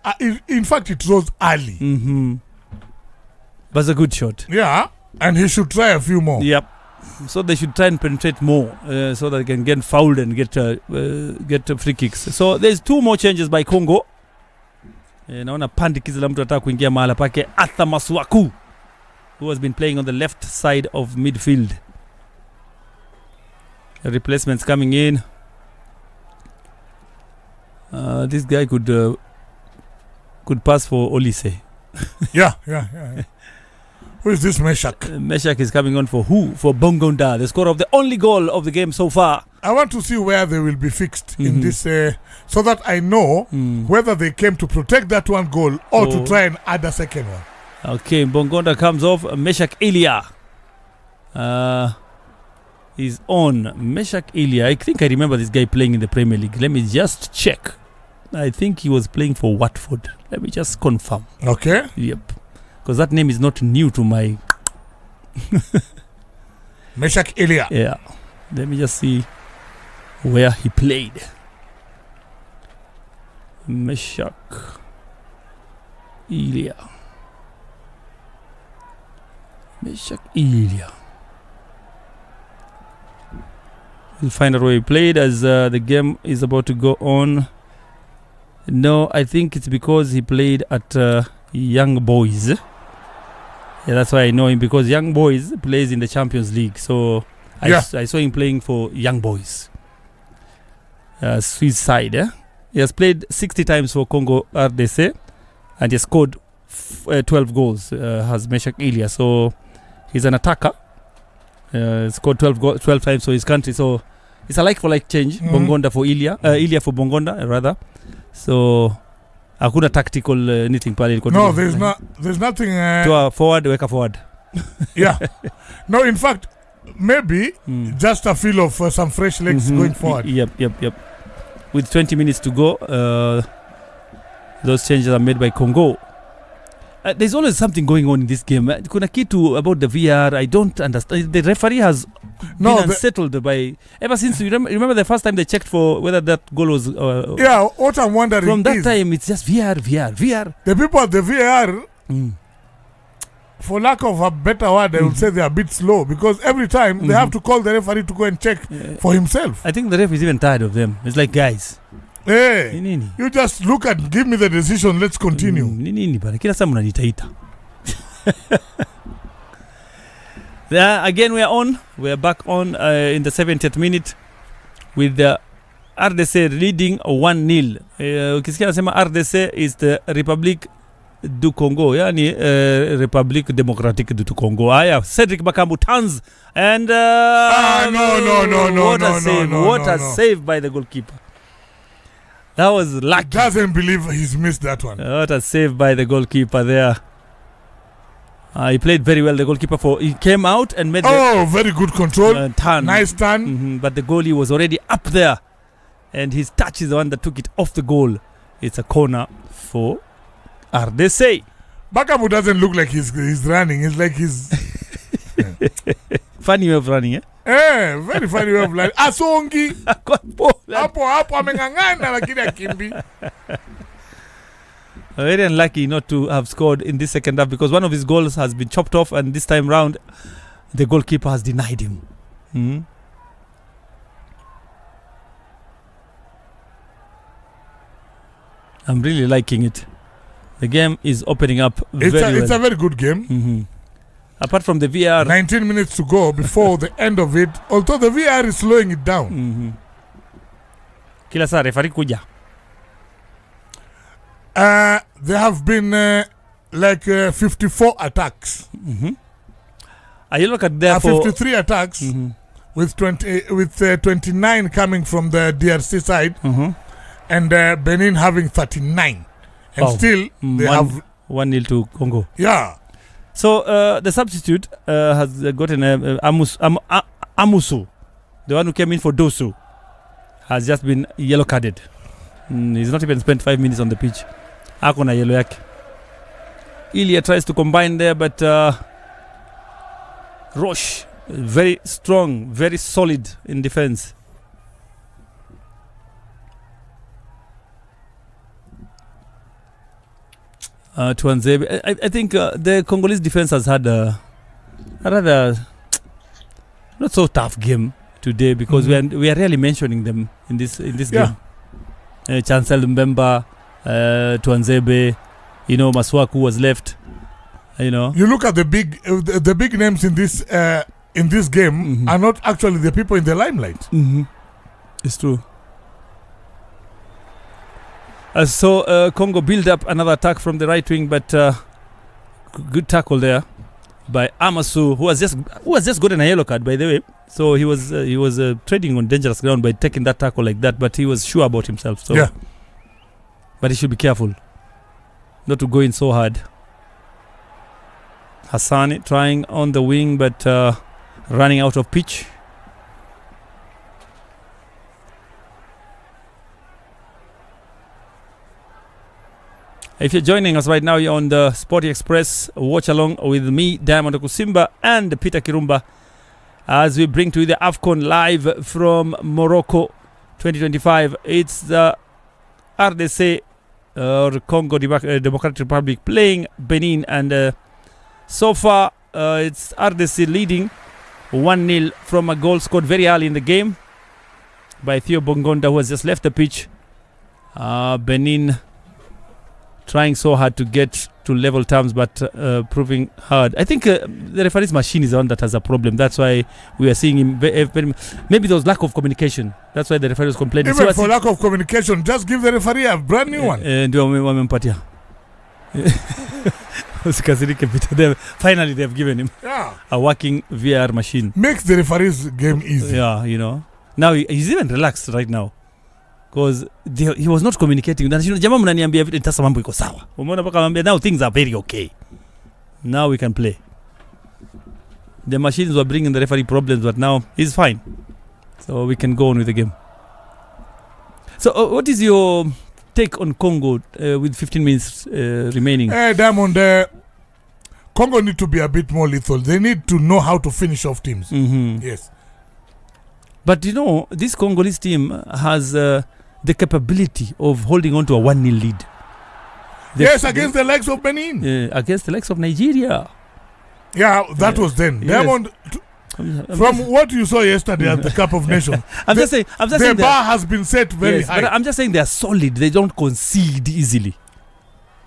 in fact, it rose early. But it's a good shot. Yeah, and he should try a few more. Yep. So they should try and penetrate more so that they can get fouled and get free kicks. So there's 2 more changes by Congo. Naona pandikizi la mtu ataka kuingia mahala pake, Arthur Masuaku, who has been playing on the left side of midfield. The replacements coming in. This guy could pass for Olise. Yeah. Who is this Meshak? Meshak is coming on for who? For Bongonda, the scorer of the only goal of the game so far. I want to see where they will be fixed in this, so that I know whether they came to protect that one goal or to try and add a second one. Okay, Bongonda comes off. Meshak Elia is on. Meshak Elia, I think I remember this guy playing in the Premier League. Let me just check. I think he was playing for Watford. Let me just confirm. Okay. Yep. Because that name is not new to my... Meshak Elia. Yeah. Let me just see where he played. Meshak Elia. We'll find out where he played as the game is about to go on. No, I think it's because he played at Young Boys. Yeah, that's why I know him, because Young Boys plays in the Champions League. So I saw him playing for Young Boys. Swiss side. He has played 60 times for Congo RDC and he has scored 12 goals, has Meshak Elia. So he's an attacker. Scored 12 times for his country. So it's a like-for-like change. Bongonda for Elia. Elia for Bongonda, rather. So hakuna tactical anything pale. No, there's nothing to forward, weka forward. Yeah. No, in fact, maybe just a feel of some fresh legs going forward. Yep. With 20 minutes to go, those changes are made by Congo. There's always something going on in this game. Kuna kitu about the VR, I don't understand. The referee has been unsettled by ever since. You remember the first time they checked for whether that goal was. Yeah, what I'm wondering from that time, it's just VR. The people at the VAR, for lack of a better word, I would say they're a bit slow because every time they have to call the referee to go and check for himself. I think the ref is even tired of them. It's like, guys, Hey, nini? you just look and give me the decision. Let's continue. Nini bana, kila saa mnanitaita. Again, we are back on in the 70th minute with the RDC leading 1-0. Ukisikia nasema RDC is the Republic du Congo, yani Republic Democratic du Congo. Aya, Cedric Bakambu turns and what a save by the goalkeeper. That was lucky. Doesn't believe he's missed that one. What a save by the goalkeeper there. He played very well. The goalkeeper he came out and made very good control. Turn. Nice turn. But the goalie was already up there, and his touch is the one that took it off the goal. It's a corner for RDC. Bakabu doesn't look like he's running. It's like he's funny way of running, eh? Very funny way of running. Asongi hapo ameng'ang'ana lakini akimbi. Very unlucky not to have scored in this second half because one of his goals has been chopped off, and this time round the goalkeeper has denied him. I'm really liking it. The game is opening up very well. It's a very good game. Apart from the VR, 19 minutes to go before the end of it, although the VR is slowing it down. Kila saa referee kuja. There have been 54 attacks. I look at there for 53 attacks with 29 coming from the DRC side and Benin having 39. And still they have 1-0 to Congo. Yeah. So the substitute has gotten Amusu, the one who came in for Dosu, has just been yellow carded. He's not even spent 5 minutes on the pitch. Ako na yellow yake. Ilya tries to combine there, but Roche, very strong, very solid in defense. Tuanzebe, I think the Congolese defense has had a rather not so tough game today because we are rarely mentioning them in this game. Chancel Mbemba, Tuanzebe, Maswaku was left. You look at the big names in this game are not actually the people in the limelight. It's true. So Congo build up another attack from the right wing, but good tackle there by Amasu, who has just gotten a yellow card, by the way. So he was trading on dangerous ground by taking that tackle like that, but he was sure about himself. So, but he should be careful not to go in so hard. Hassani trying on the wing, but running out of pitch. If you're joining us right now, you're on the Sporty Express. Watch along with me, Diamond Kusimba, and Peter Kirumba as we bring to you the AFCON live from Morocco 2025. It's the RDC, or Congo Democratic Republic, playing Benin, and so far it's RDC leading 1-0 from a goal scored very early in the game by Theo Bongonda, who has just left the pitch. Benin trying so hard to get to level terms, but proving hard. I think the referee's machine is the one that has a problem. That's why we are seeing him. Maybe there was lack of communication. That's why the referee was complaining. Even for lack of communication, just give the referee a brand new one. Ndio wamempatia. Finally, they've given him a working VR machine. Makes the referee's game easy. Yeah, Now he's even relaxed right now. Because he was not communicating. Jamaa mnaniambia vitu sasa mambo iko sawa. Umeona mpaka anambia now things are very okay. Now we can play. The machines were bringing the referee problems, but now he's fine. So we can go on with the game. So what is your take on Congo with 15 minutes remaining? Diamond, Congo need to be a bit more lethal. They need to know how to finish off teams. Yes. But this Congolese team has the capability of holding on to a 1-0 lead. Against the likes of Benin. Against the likes of Nigeria. Yeah, that was then. Yes. Diamond, from what you saw yesterday at the Cup of Nations, I'm just saying the bar has been set very yes, high. but I'm just saying they are solid. They don't concede easily.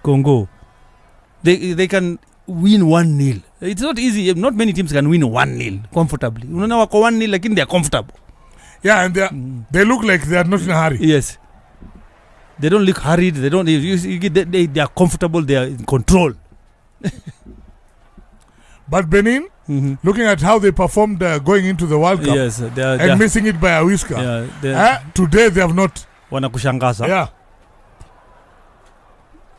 Congo, they can win 1-0. It's not easy. Not many teams can win 1-0 comfortably. Unaona wako 1-0 lakini they are comfortable. Yeah, and they look like they are not in a hurry. Yes. They don't look hurried. They don't. They are comfortable. They are in control. But Benin, looking at how they performed going into the World Cup, yes, they are, and missing it by a whisker. Yeah, today they have not. Wanakushangaza. Yeah.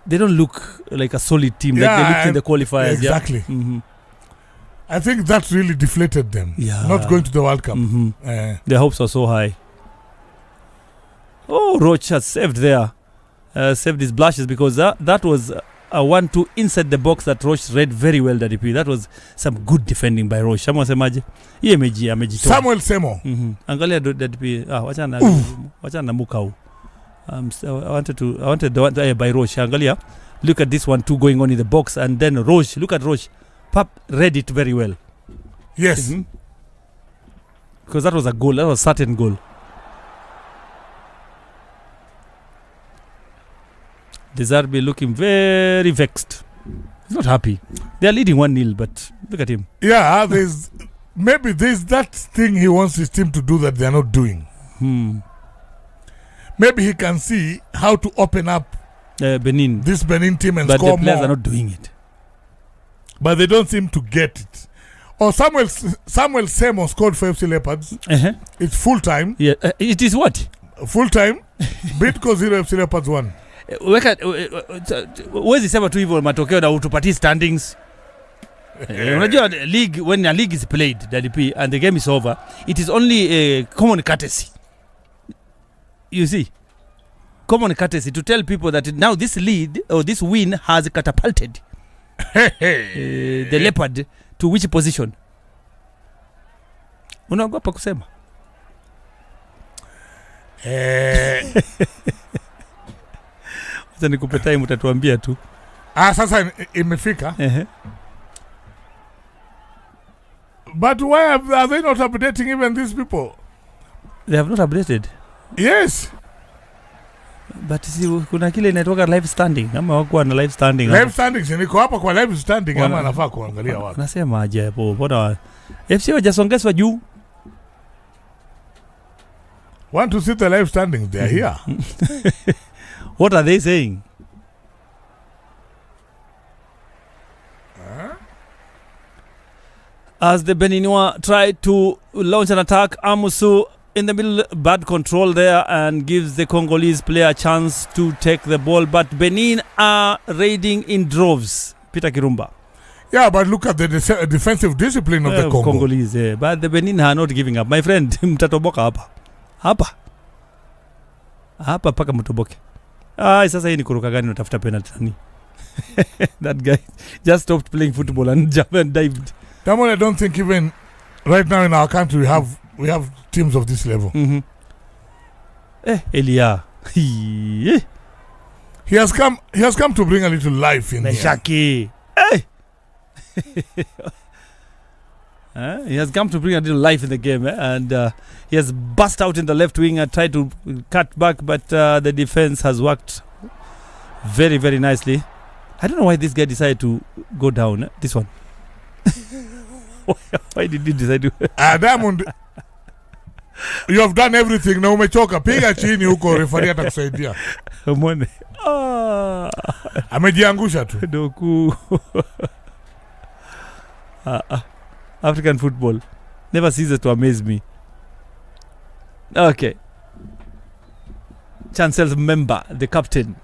They don't look like a solid team like they looked in the qualifiers. Exactly. Yeah? Mm-hmm. I think that really deflated them. Yeah. Not going to the World Cup. Mm-hmm. Their hopes are so high. Oh, Roach has saved there. Saved his blushes because that was a 1-2 inside the box that Roach read very well. That was some good defending by Roach. Samuel Semo. Angalia Dadipi. Wachana Mukau. I wanted the one by Roche. Angalia, look at this 1-2 going on in the box, and then Roche. Look at Roche. Pap read it very well. Yes, because that was a goal. That was a certain goal. Desarbe looking very vexed. He's not happy. They are leading 1-0, but look at him. Yeah, there's that thing he wants his team to do that they are not doing. Maybe he can see how to open up Benin. This Benin team and but score the players more. are not doing it. But they don't seem to get it. Or Samuel Semo scored for FC Leopards. It's full time. Yeah, it is what? Full time. Bidco 0 FC Leopards 1. Wezi sema tu hivyo matokeo na utupatie standings. Unajua league, when a league is played and the game is over, it is only a common courtesy. You see, common courtesy to tell people that now this lead or this win has catapulted the Leopard to which position? Unaogopa kusema? Sasa nikupe time utatuambia tu. Sasa imefika. But why are they not updating even these people? They have not updated. Yes. But kuna kile inatoka live standing ama wako na live standing. Live standing niko hapa kwa live standing ama anafaa kuangalia wapi. Nasema aje hapo. Bora FC wajasongezwa juu. Want to see the live standings? They are here. What are they saying? As the Beninois try to launch an attack, Amusu in the middle, bad control there, and gives the Congolese player a chance to take the ball. But Benin are raiding in droves. Peter Kirumba. Yeah, but look at the defensive discipline of the Congo. Congolese, yeah. But the Benin are not giving up. My friend, mtatoboka hapa. Hapa paka mtoboke. Sasa hii ni kuruka gani unatafuta penalty nani? That guy just stopped playing football and jumped and dived. Damon, I don't think even right now in our country we have teams of this level. Elia. He has come to bring a little life in Meshaki. Hey. He has come to bring a little life in the game, and he has burst out in the left wing and tried to cut back, but the defense has worked very, very nicely. I don't know why this guy decided to go down. This one. Why did he decide to? Diamond, you have done everything. Na umechoka. Piga chini huko, referee atakusaidia. Mwone. Amejiangusha tu. Doku. African football never ceases to amaze me. Okay. Chancellor's member, the captain,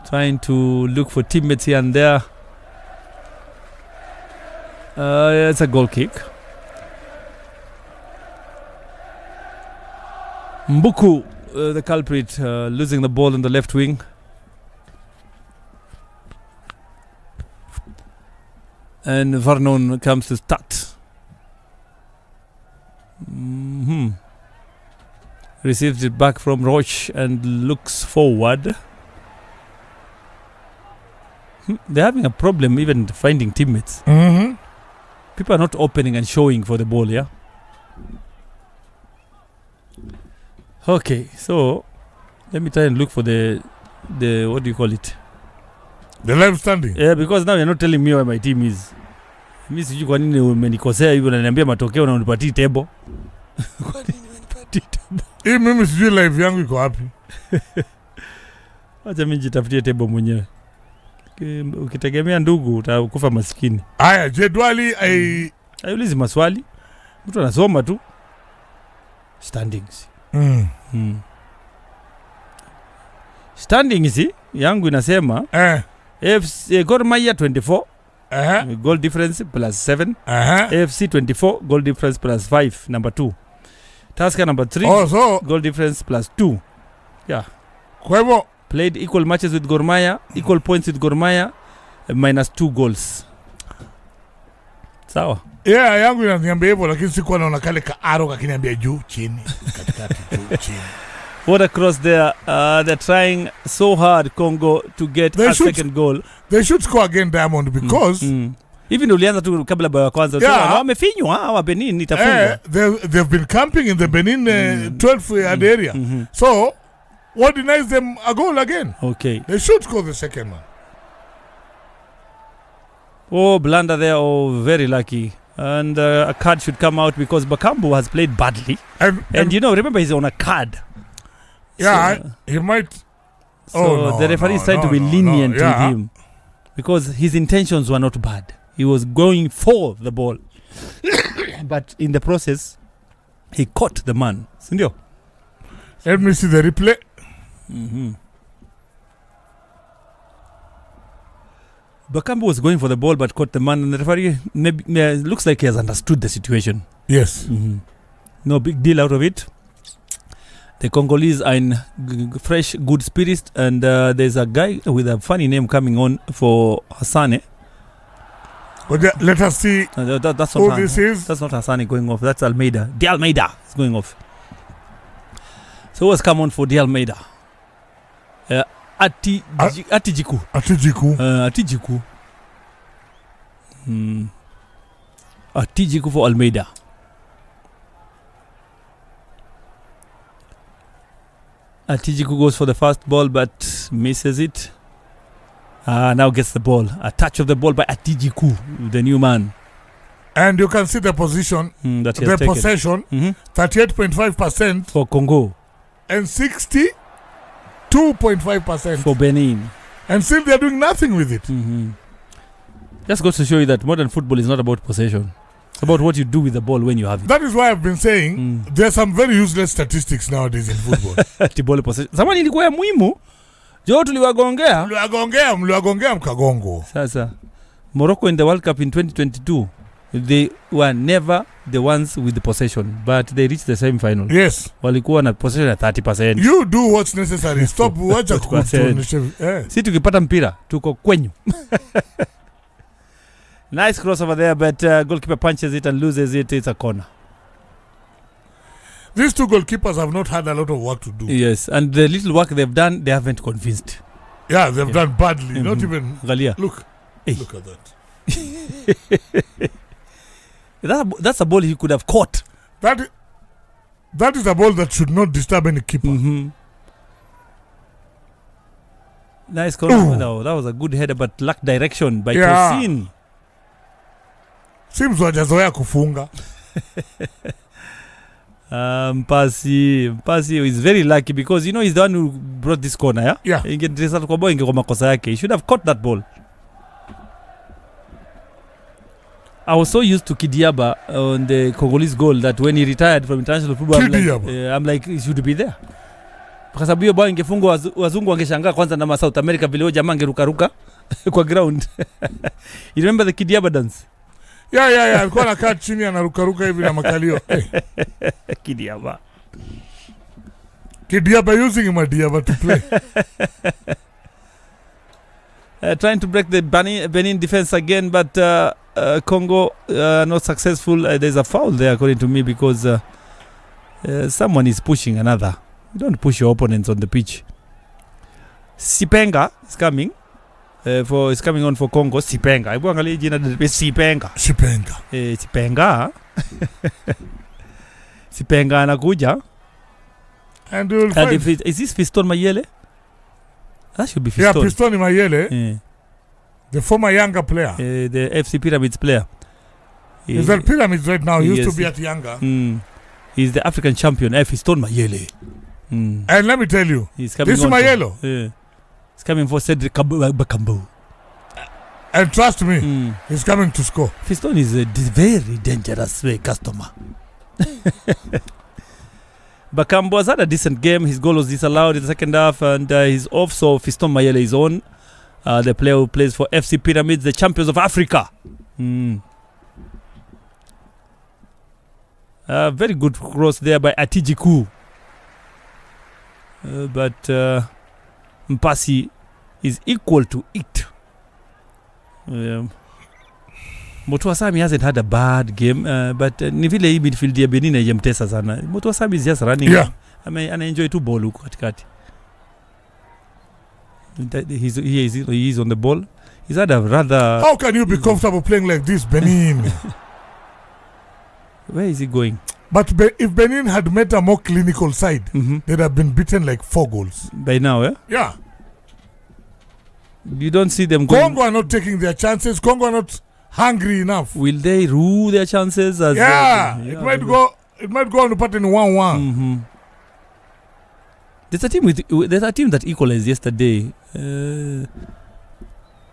trying to look for teammates here and there. It's a goal kick. Mbuku, the culprit, losing the ball in the left wing. And Vernon comes to start. Receives it back from Roche and looks forward. They're having a problem even finding teammates. Mm-hmm. People are not opening and showing for the ball, yeah? Okay, so let me try and look for the what do you call it? The live standing. Yeah, because now you're not telling me where my team is. Mimi sijui kwa nini umenikosea hivyo, unaniambia matokeo na unipatii table. Kwa nini unipatii table? Hii mimi sijui live yangu iko wapi. Acha mimi jitafutie table mwenyewe. Ukitegemea ndugu utakufa maskini. Haya, jedwali Haiulizi maswali. Mtu anasoma tu. Standings. Standings yangu inasema AFC Gor Mahia 24. Goal difference plus 7. AFC 24 goal difference plus 5, number 2. Tusker number 3. So goal difference plus 2. Yeah. Kwa hivyo played equal matches with Gor Mahia, equal points with Gor Mahia, minus 2 goals. Sawa. Yeah, yangu inaniambia hivyo, lakini sikuwa naona kale ka arrow kakiniambia juu chini katikati juu chini. What across there? They're trying so hard, Congo, to get a second goal. They should score again, Diamond, because even ulianza tu kabla bao ya kwanza. Wamefinywa hawa Benin itafungwa. They've been camping in the Benin 12 area. So what denies them a goal again? Okay. They should score the second one. Oh, blunder there. Oh, very lucky. And a card should come out because Bakambu has played badly. And you know, remember he's on a card. Yeah, so, he might. So the referee is trying to be lenient with him because his intentions were not bad. He was going for the ball. But in the process, he caught the man. Sindio? Let me see the replay. Bakambu was going for the ball but caught the man, and the referee looks like he has understood the situation. Yes. No big deal out of it. The Congolese are in fresh, good spirits, and there's a guy with a funny name coming on for Hassane. But let us see that's who this is. That's not Hassane going off. That's Almeida. De Almeida is going off. So what's come on for De Almeida? Atijiku. Atijiku for Almeida. Atijiku goes for the first ball but misses it. Now gets the ball. A touch of the ball by Atijiku, the new man. And you can see the position, that he the has taken. possession, 38.5% for Congo. And 62.5% for Benin. And still they're doing nothing with it. Just goes to show you that modern football is not about possession. It's about what you do with the ball when you have it. That is why I've been saying there's some very useless statistics nowadays in football. Tibole possession. Zamani ilikuwa ya muhimu. Jo tuliwagongea. Mliwagongea mkagongo. Sasa Morocco in the World Cup in 2022, they were never the ones with the possession, but they reached the semi-final. Yes. Walikuwa na possession at 30%. You do what's necessary. Stop wacha kutuonesha. Si tukipata mpira tuko kwenyu. Nice cross over there, but goalkeeper punches it and loses it. It's a corner. These two goalkeepers have not had a lot of work to do. Yes, and the little work they've done, they haven't convinced. Yeah, they've done badly. Not even... Galia. Look at that. That's a ball he could have caught. That is a ball that should not disturb any keeper. Nice corner. No, that was a good header, but lacked direction by Tosin. Seems wajazoea kufunga. Mpasi is very lucky because you know he's the one who brought this corner, yeah? Ingeresalt kwa ball ingekuwa makosa yake. He should have caught that ball. I was so used to Kidiaba on the Congolese goal that when he retired from international football, I'm like he should be there. Kwa sababu hiyo bao ingefungwa wazungu wangeshangaa kwanza na South America vile jamaa angeruka kwa ground. You remember the Kidiaba dance? Yeah. Alikuwa anakaa chini anaruka hivi na makalio. Kidiaba using Madiaba to play. Trying to break the Benin defense again, but Congo not successful. There's a foul there according to me because someone is pushing another. You don't push your opponents on the pitch. Sipenga is coming. is coming on for Congo. Sipenga. Hebu angalia jina Sipenga. Sipenga. Sipenga anakuja. And you'll find... Is this Fiston Mayele? That should be Fiston. Yeah, Fiston Mayele. The former Yanga player. The FC Pyramids player. He's at Pyramids right now. He used to be at Yanga. He's the African champion. Fiston Mayele. And let me tell you, he's coming this Mayelo. He's coming for Cedric Bakambu. And trust me, he's coming to score. Fiston is a very dangerous customer. Bakambu has had a decent game. His goal was disallowed in the second half, and he's off. So Fiston Mayele is on. The player who plays for FC Pyramids, the champions of Africa. Very good cross there by Atijiku. But Mpasi is equal to it. Motuasami hasn't had a bad game, but ni vile hii midfield ya Benin haijamtesa sana. Motuasami is just running. Yeah. Anaenjoy tu ball huko katikati. He is on the ball. He's had a rather... How can you be comfortable playing like this, Benin? Where is he going? But if Benin had met a more clinical side, they'd have been beaten like 4 goals. By now, eh? Yeah. You don't see them going... Congo are not taking their chances. Congo are not hungry enough. Will they rule their chances? As it might go on to part in 1-1. There's a team that equalized yesterday.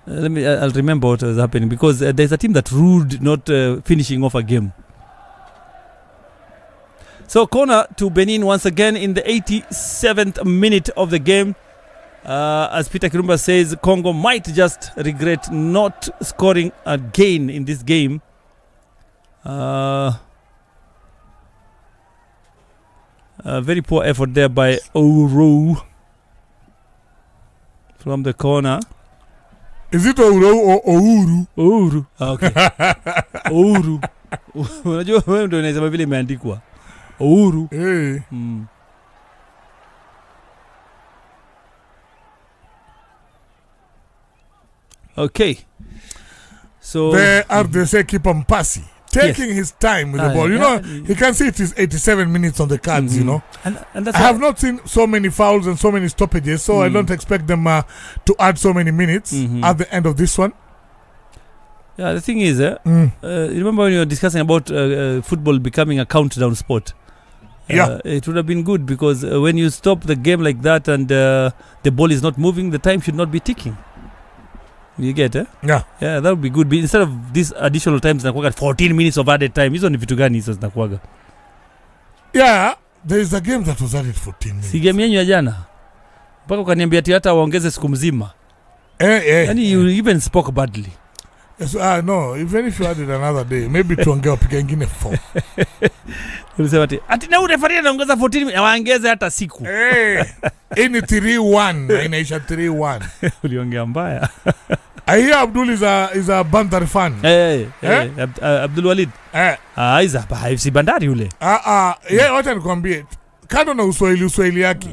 I'll remember what was happening, because there's a team that ruled not finishing off a game. So corner to Benin once again in the 87th minute of the game. As Peter Kirumba says, Congo might just regret not scoring again in this game. Very poor effort there by Ouro from the corner. Is it Ouro or Ouru? Ouru. Okay. Ouru. Unajua wewe ndio unasema vile imeandikwa. Ouru. Hey. Okay. So there are the keeper Mpasi taking his time with the ball. You know, you can see it is 87 minutes on the cards, you know. And that's I have not seen so many fouls and so many stoppages, so I don't expect them to add so many minutes at the end of this one. Yeah, the thing is, you remember when you were discussing about football becoming a countdown sport? It would have been good, because when you stop the game like that and the ball is not moving, the time should not be ticking. You get, eh? Yeah, that would be good. Instead of these additional times, nakuwaga 14 minutes of added time. Hizo ni vitu gani hizo zinakuwaga? Yeah, there is a game that was added 14 minutes. Si game yenyu ya jana. Mpaka ukaniambia ati hata waongeze siku mzima. Yani you even spoke badly. Yes, no, even if you added another day, maybe tuongea pika ingine 4. Ulisema ati na referee anaongeza 14 minutes, waongeze hata siku. Ini 3-1, inaisha 3-1. Uliongea mbaya. I hear Abdul is a Bandari fan. Abdul Walid. Si Bandari yule. Wacha nikwambie. Kando na uswahili yake.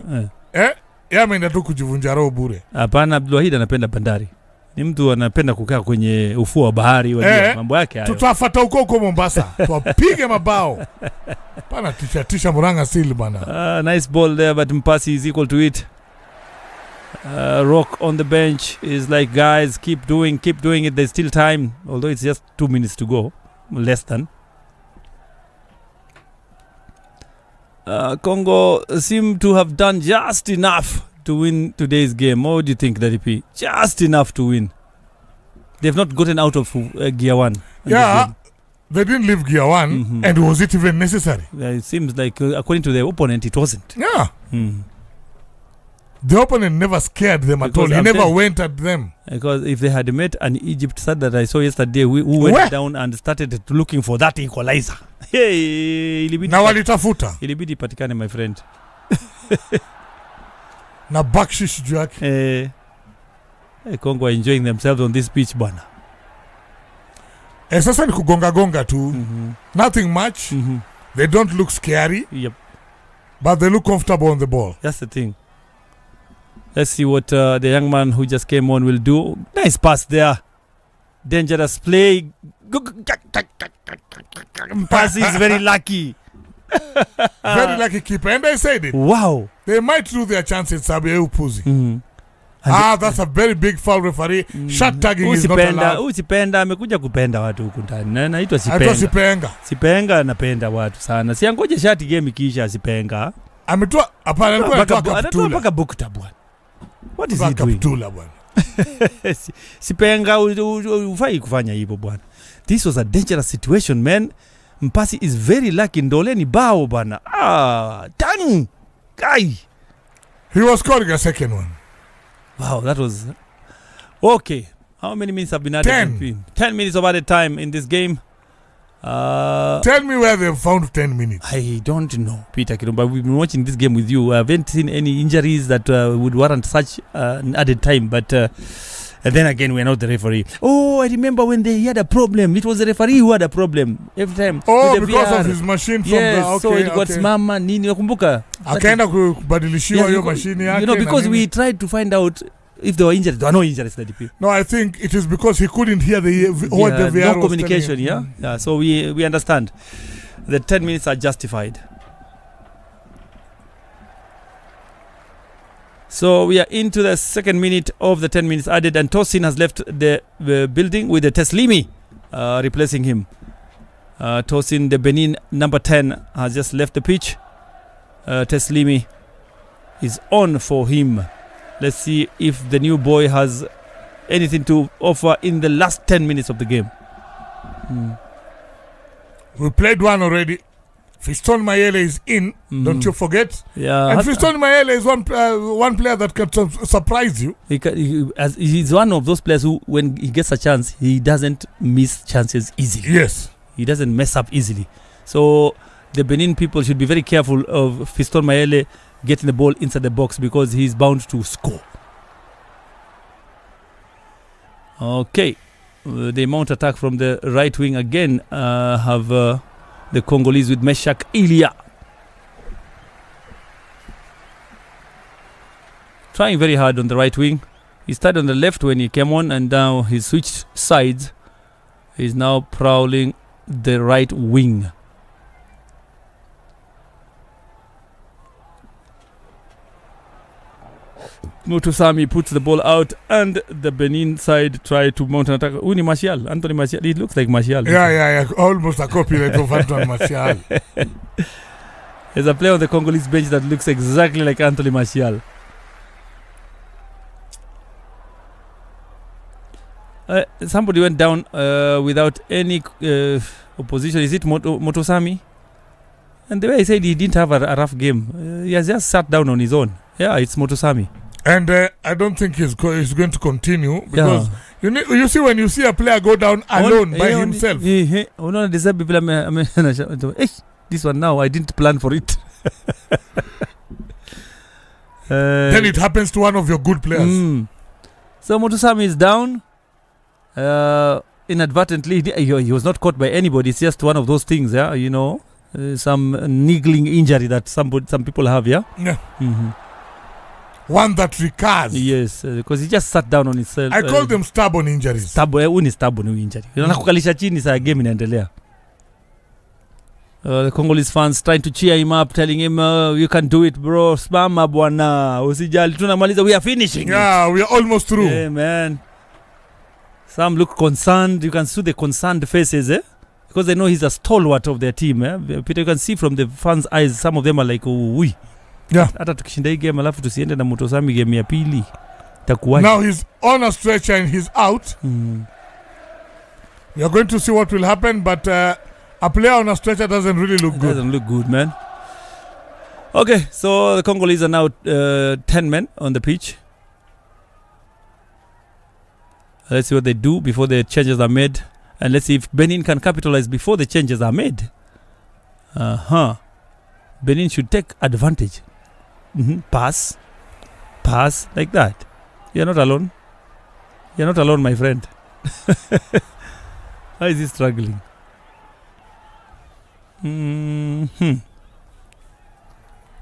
Yeye ameenda tu kujivunja roho bure. Hapana, Abdul Walid anapenda Bandari. Ni mtu anapenda kukaa kwenye ufuo wa bahari, mambo yake hayo. Tutafuata huko Mombasa. Tuwapige mabao. Pana tisha Muranga Seal bana. Nice ball there, but Mpasi is equal to it. Rock on the bench is like, guys, keep doing it. There's still time, although it's just 2 minutes to go, less than. Congo seem to have done just enough to win today's game. What do you think, Dadipi? Just enough to win. They've not gotten out of gear 1. Yeah, they didn't leave gear 1, and was it even necessary? It seems like, according to the opponent, it wasn't. Yeah. The opponent never scared them at all. He never went at them. Because if they had met an Egypt side that I saw yesterday, who went down and started looking for that equalizer. Hey, na walitafuta. Ilibidi patikane, my friend. Na bakshish juu yake. Congo are enjoying themselves on this pitch bwana. Sasa ni kugonga tu. Nothing much. They don't look scary. Yep. But they look comfortable on the ball. That's the thing. Let's see what the young man who just came on will do. Nice pass there. Dangerous play. Pass is very lucky. Very lucky keeper. And I said it. Wow. They might lose their chances, Sabia Upuzi. Mm. That's a very big foul, referee. Shot tagging is not allowed. Usipenda amekuja kupenda watu huku ndani. Naitwa Sipenga. Aitwa Sipenga. Sipenga anapenda watu sana. Siangoje shati game ikiisha Sipenga. Ametoa hapana, alikuwa anatoa kaptula. Mpaka bukta bwana. What is he doing? Kaptula bwana. Sipenga ufai kufanya hivyo bwana. This was a dangerous situation, man. Mpasi is very lucky. Ndole ni bao bwana. Tanu. Guy. He was scoring a second one. Wow, that was okay. How many minutes have been added? 10 minutes of added time in this game. Tell me where they found 10 minutes. I don't know, Peter Kirumba. We've been watching this game with you. I haven't seen any injuries that would warrant such added time. But and then again, we're not the referee. Oh, I remember when they had a problem. It was the referee who had a problem every time. Oh, because of his machine from yes, so it got mama nini nakumbuka. Akaenda kubadilishiwa hiyo machine yake. You know, because we tried to find out if there were injuries. There are no injuries, DP. No, I think it is because he couldn't hear what the VR no was communication, yeah. So we understand. The 10 minutes are justified. So we are into the second minute of the 10 minutes added, and Tosin has left the building with the Teslimi replacing him. Tosin, the Benin number 10, has just left the pitch. Teslimi is on for him. Let's see if the new boy has anything to offer in the last 10 minutes of the game. We played one already. Fiston Mayele is in, don't you forget. Yeah, and Fiston Mayele is one player that can surprise you. He's one of those players who, when he gets a chance, he doesn't miss chances easily. Yes. He doesn't mess up easily. So the Benin people should be very careful of Fiston Mayele getting the ball inside the box because he's bound to score. Okay. They mount attack from the right wing again. Have the Congolese with Meshak Ilya. Trying very hard on the right wing. He started on the left when he came on, and now he switched sides. He's now prowling the right wing. Mutusami puts the ball out, and the Benin side try to mount an attack. Uni Martial, Anthony Martial. It looks like Martial. Yeah. Almost a copyright of Anthony Martial. There's a player on the Congolese bench that looks exactly like Anthony Martial. Somebody went down without any opposition. Is it Motosami? And the way he said he didn't have a rough game, he has just sat down on his own. Yeah, it's Motosami. And I don't think he's going to continue because you see when you see a player go down alone by himself. This one now, I didn't plan for it. Then it happens to one of your good players. So Motosami is down. Inadvertently, he was not caught by anybody. It's just one of those things, yeah. You know, some niggling injury that some people have, yeah. One that recurs. Yes, because he just sat down on himself. I call them stubborn injuries. Stubborn injury. Unakukalisha chini saa game inaendelea. The Congolese fans trying to cheer him up, telling him, you can do it, bro. Smama bwana. Usijali, tunamaliza. We are finishing. Yeah, we are almost through. Yeah, man. Some look concerned. You can see the concerned faces, because they know he's a stalwart of their team. Peter, you can see from the fans' eyes, some of them are like, oh, we. Yeah. Hata tukishinda hii game alafu tusiende na Motosami game ya pili. Now he's on a stretcher and he's out. We are going to see what will happen, but a player on a stretcher doesn't really look good. Doesn't look good, man. Okay, so the Congolese are now 10 men on the pitch. Let's see what they do before the changes are made. And let's see if Benin can capitalize before the changes are made. Benin should take advantage. Pass, like that. You're not alone. You're not alone, my friend. How is he struggling?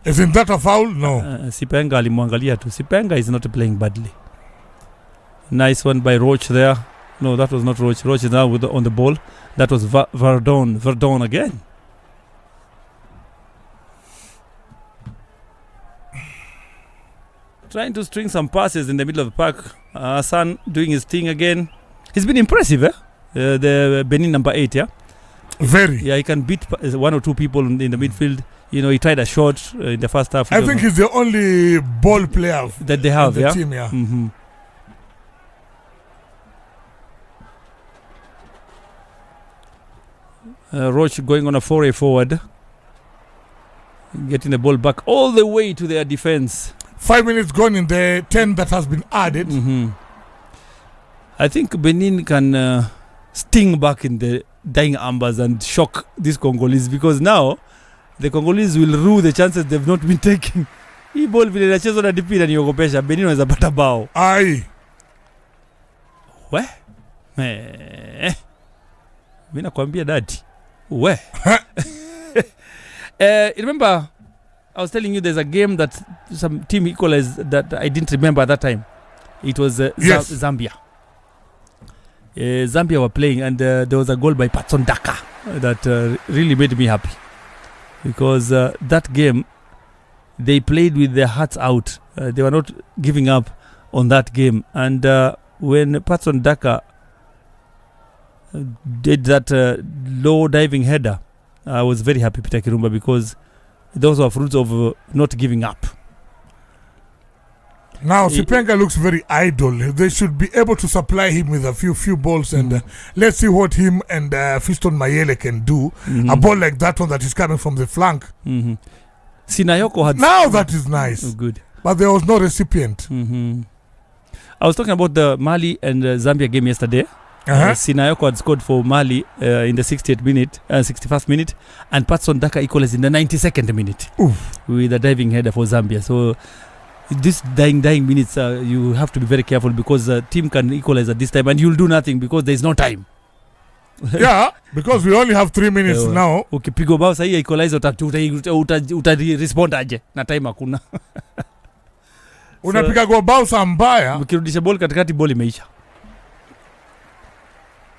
Isn't that a foul? No. Sipenga alimwangalia tu. Sipenga is not playing badly. Nice one by Roach there. No, that was not Roach. Roach is now on the ball. That was Verdon. Verdon again. Trying to string some passes in the middle of the park. Hassan doing his thing again. He's been impressive, the Benin number 8, yeah? Very. Yeah, he can beat one or two people in the midfield. You know, he tried a shot in the first half. I think he's the only ball player that they have, in the team, yeah. Mm-hmm. Roach going on a foray forward. Getting the ball back all the way to their defense. 5 minutes gone in the 10 that has been added. Mm-hmm. I think Benin can sting back in the dying ambers and shock these Congolese, because now the Congolese will rue the chances they've not been taking. Hii ball vile inachezwa na DP na niogopesha. Benin wanaweza pata bao. Aye. We? Mimi nakwambia daddy. We? Remember, I was telling you there's a game that some team equalized that I didn't remember at that time. It was yes. Zambia. Zambia were playing, and there was a goal by Patson Daka that really made me happy, because that game they played with their hearts out. They were not giving up on that game, and when Patson Daka did that low diving header, I was very happy, Peter Kirumba, because those are fruits of not giving up. Now, Sipenga looks very idle. They should be able to supply him with a few balls, and let's see what him and Fiston Mayele can do. Mm-hmm. A ball like that one that is coming from the flank. Mm-hmm. Sinayoko had... Now that is nice. Oh, good. But there was no recipient. Mm-hmm. I was talking about the Mali and Zambia game yesterday. Sinayoko had scored for Mali in the 61st minute, and Patson Daka equalized in the 92nd minute. Oof. With a diving header for Zambia. So this dying minutes, you have to be very careful, because the team can equalize at this time and you'll do nothing because there is no time. Yeah, because we only have 3 minutes now. Ukipigo bao sahi equalize uta-respond aje na time hakuna. Unapiga go bao saa mbaya. Ukirudisha ball katikati, ball imeisha.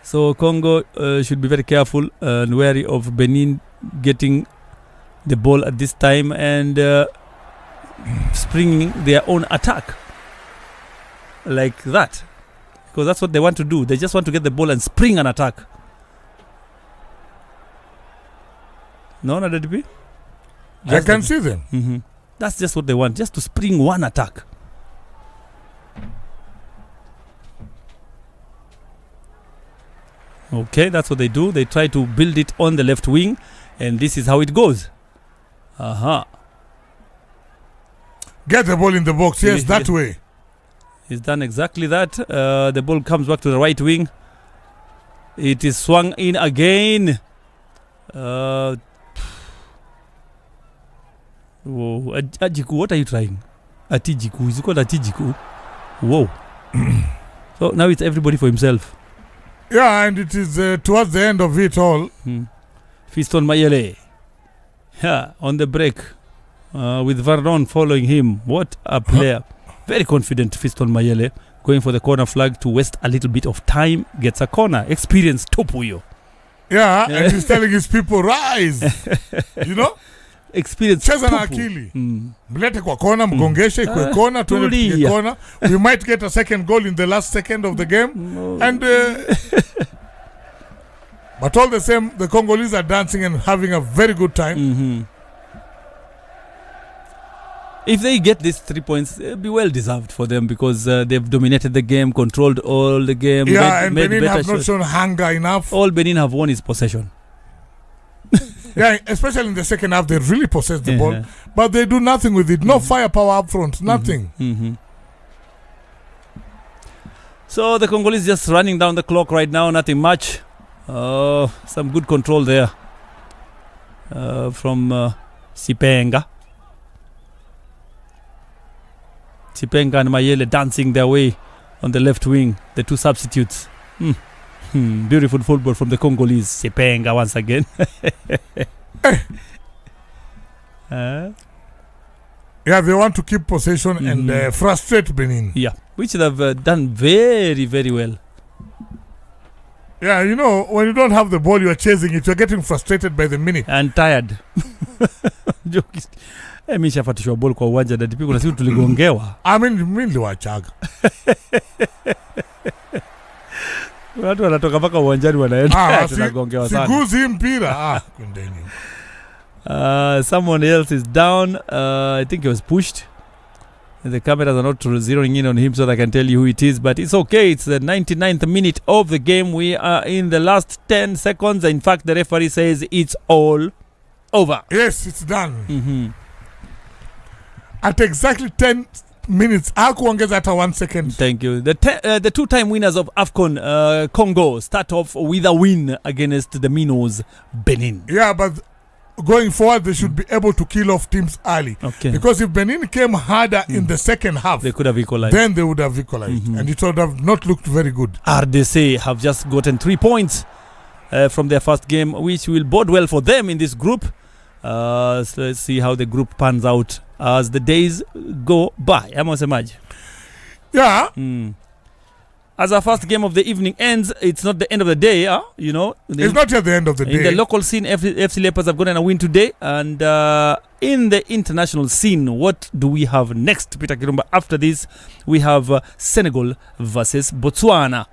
So Congo should be very careful and wary of Benin getting the ball at this time and springing their own attack like that, because that's what they want to do. They just want to get the ball and spring an attack. No, not DP? I can see them. Mm-hmm. That's just what they want, just to spring one attack. Okay, that's what they do. They try to build it on the left wing, and this is how it goes. Get the ball in the box. Yes, that way. He's done exactly that. The ball comes back to the right wing. It is swung in again. Whoa, Ajiku, what are you trying? Atijiku. Is it called Atijiku? Whoa. So now it's everybody for himself. Yeah, and it is towards the end of it all. Fiston Mayele. Yeah, on the break. With Verdon following him. What a player. Very confident, Fiston Mayele. Going for the corner flag to waste a little bit of time. Gets a corner. Experience Topuyo. Yeah, and he's telling his people, rise. You know? Experience Cheza na akili. Mlete kwa kona, mgongeshe kwa kona, tuwe kona. We might get a second goal in the last second of the game. And but all the same, the Congolese are dancing and having a very good time. If they get these 3 points, it'll be well deserved for them, because they've dominated the game, controlled all the game. Yeah, and Benin have not shown hunger enough. All Benin have won is possession. Yeah, especially in the second half, they really possess the ball, but they do nothing with it. No firepower up front, nothing. So the Congolese just running down the clock right now, nothing much. Some good control there from Sipenga. Sipenga and Mayele dancing their way on the left wing, the two substitutes. Beautiful football from the Congolese. Sipenga once again. Yeah, they want to keep possession and frustrate Benin. Yeah, which they've done very, very well. Yeah, you know, when you don't have the ball, you are chasing it. You're getting frustrated by the minute. And tired. Mi shafatishwa ball kwa uwanja na tipi kuna siku tuligongewa. I mean, mimi niliwachaga. Watu wanatoka mpaka uwanjani wanaenda tunagongewa sana. Siguzi mpira. Kundeni. Someone else is down. I think he was pushed. The cameras are not zeroing in on him so that I can tell you who it is. But it's okay. It's the 99th minute of the game. We are in the last 10 seconds. In fact, the referee says it's all over. Yes, it's done. At exactly 10 minutes. Hakuongeza hata 1 second. Thank you. The two-time winners of AFCON, Congo, start off with a win against the Minnows, Benin. Yeah, but going forward, they should be able to kill off teams early. Okay. Because if Benin came harder in the second half, they could have equalized. Then they would have equalized. And it would have not looked very good. RDC have just gotten 3 points from their first game, which will bode well for them in this group. So let's see how the group pans out as the days go by. Yeah. As our first game of the evening ends, it's not the end of the day, you know. It's not yet the end of the day. In the local scene, FC Leopards have gotten a win today. And in the international scene, what do we have next, Peter Kirumba? After this, we have Senegal versus Botswana.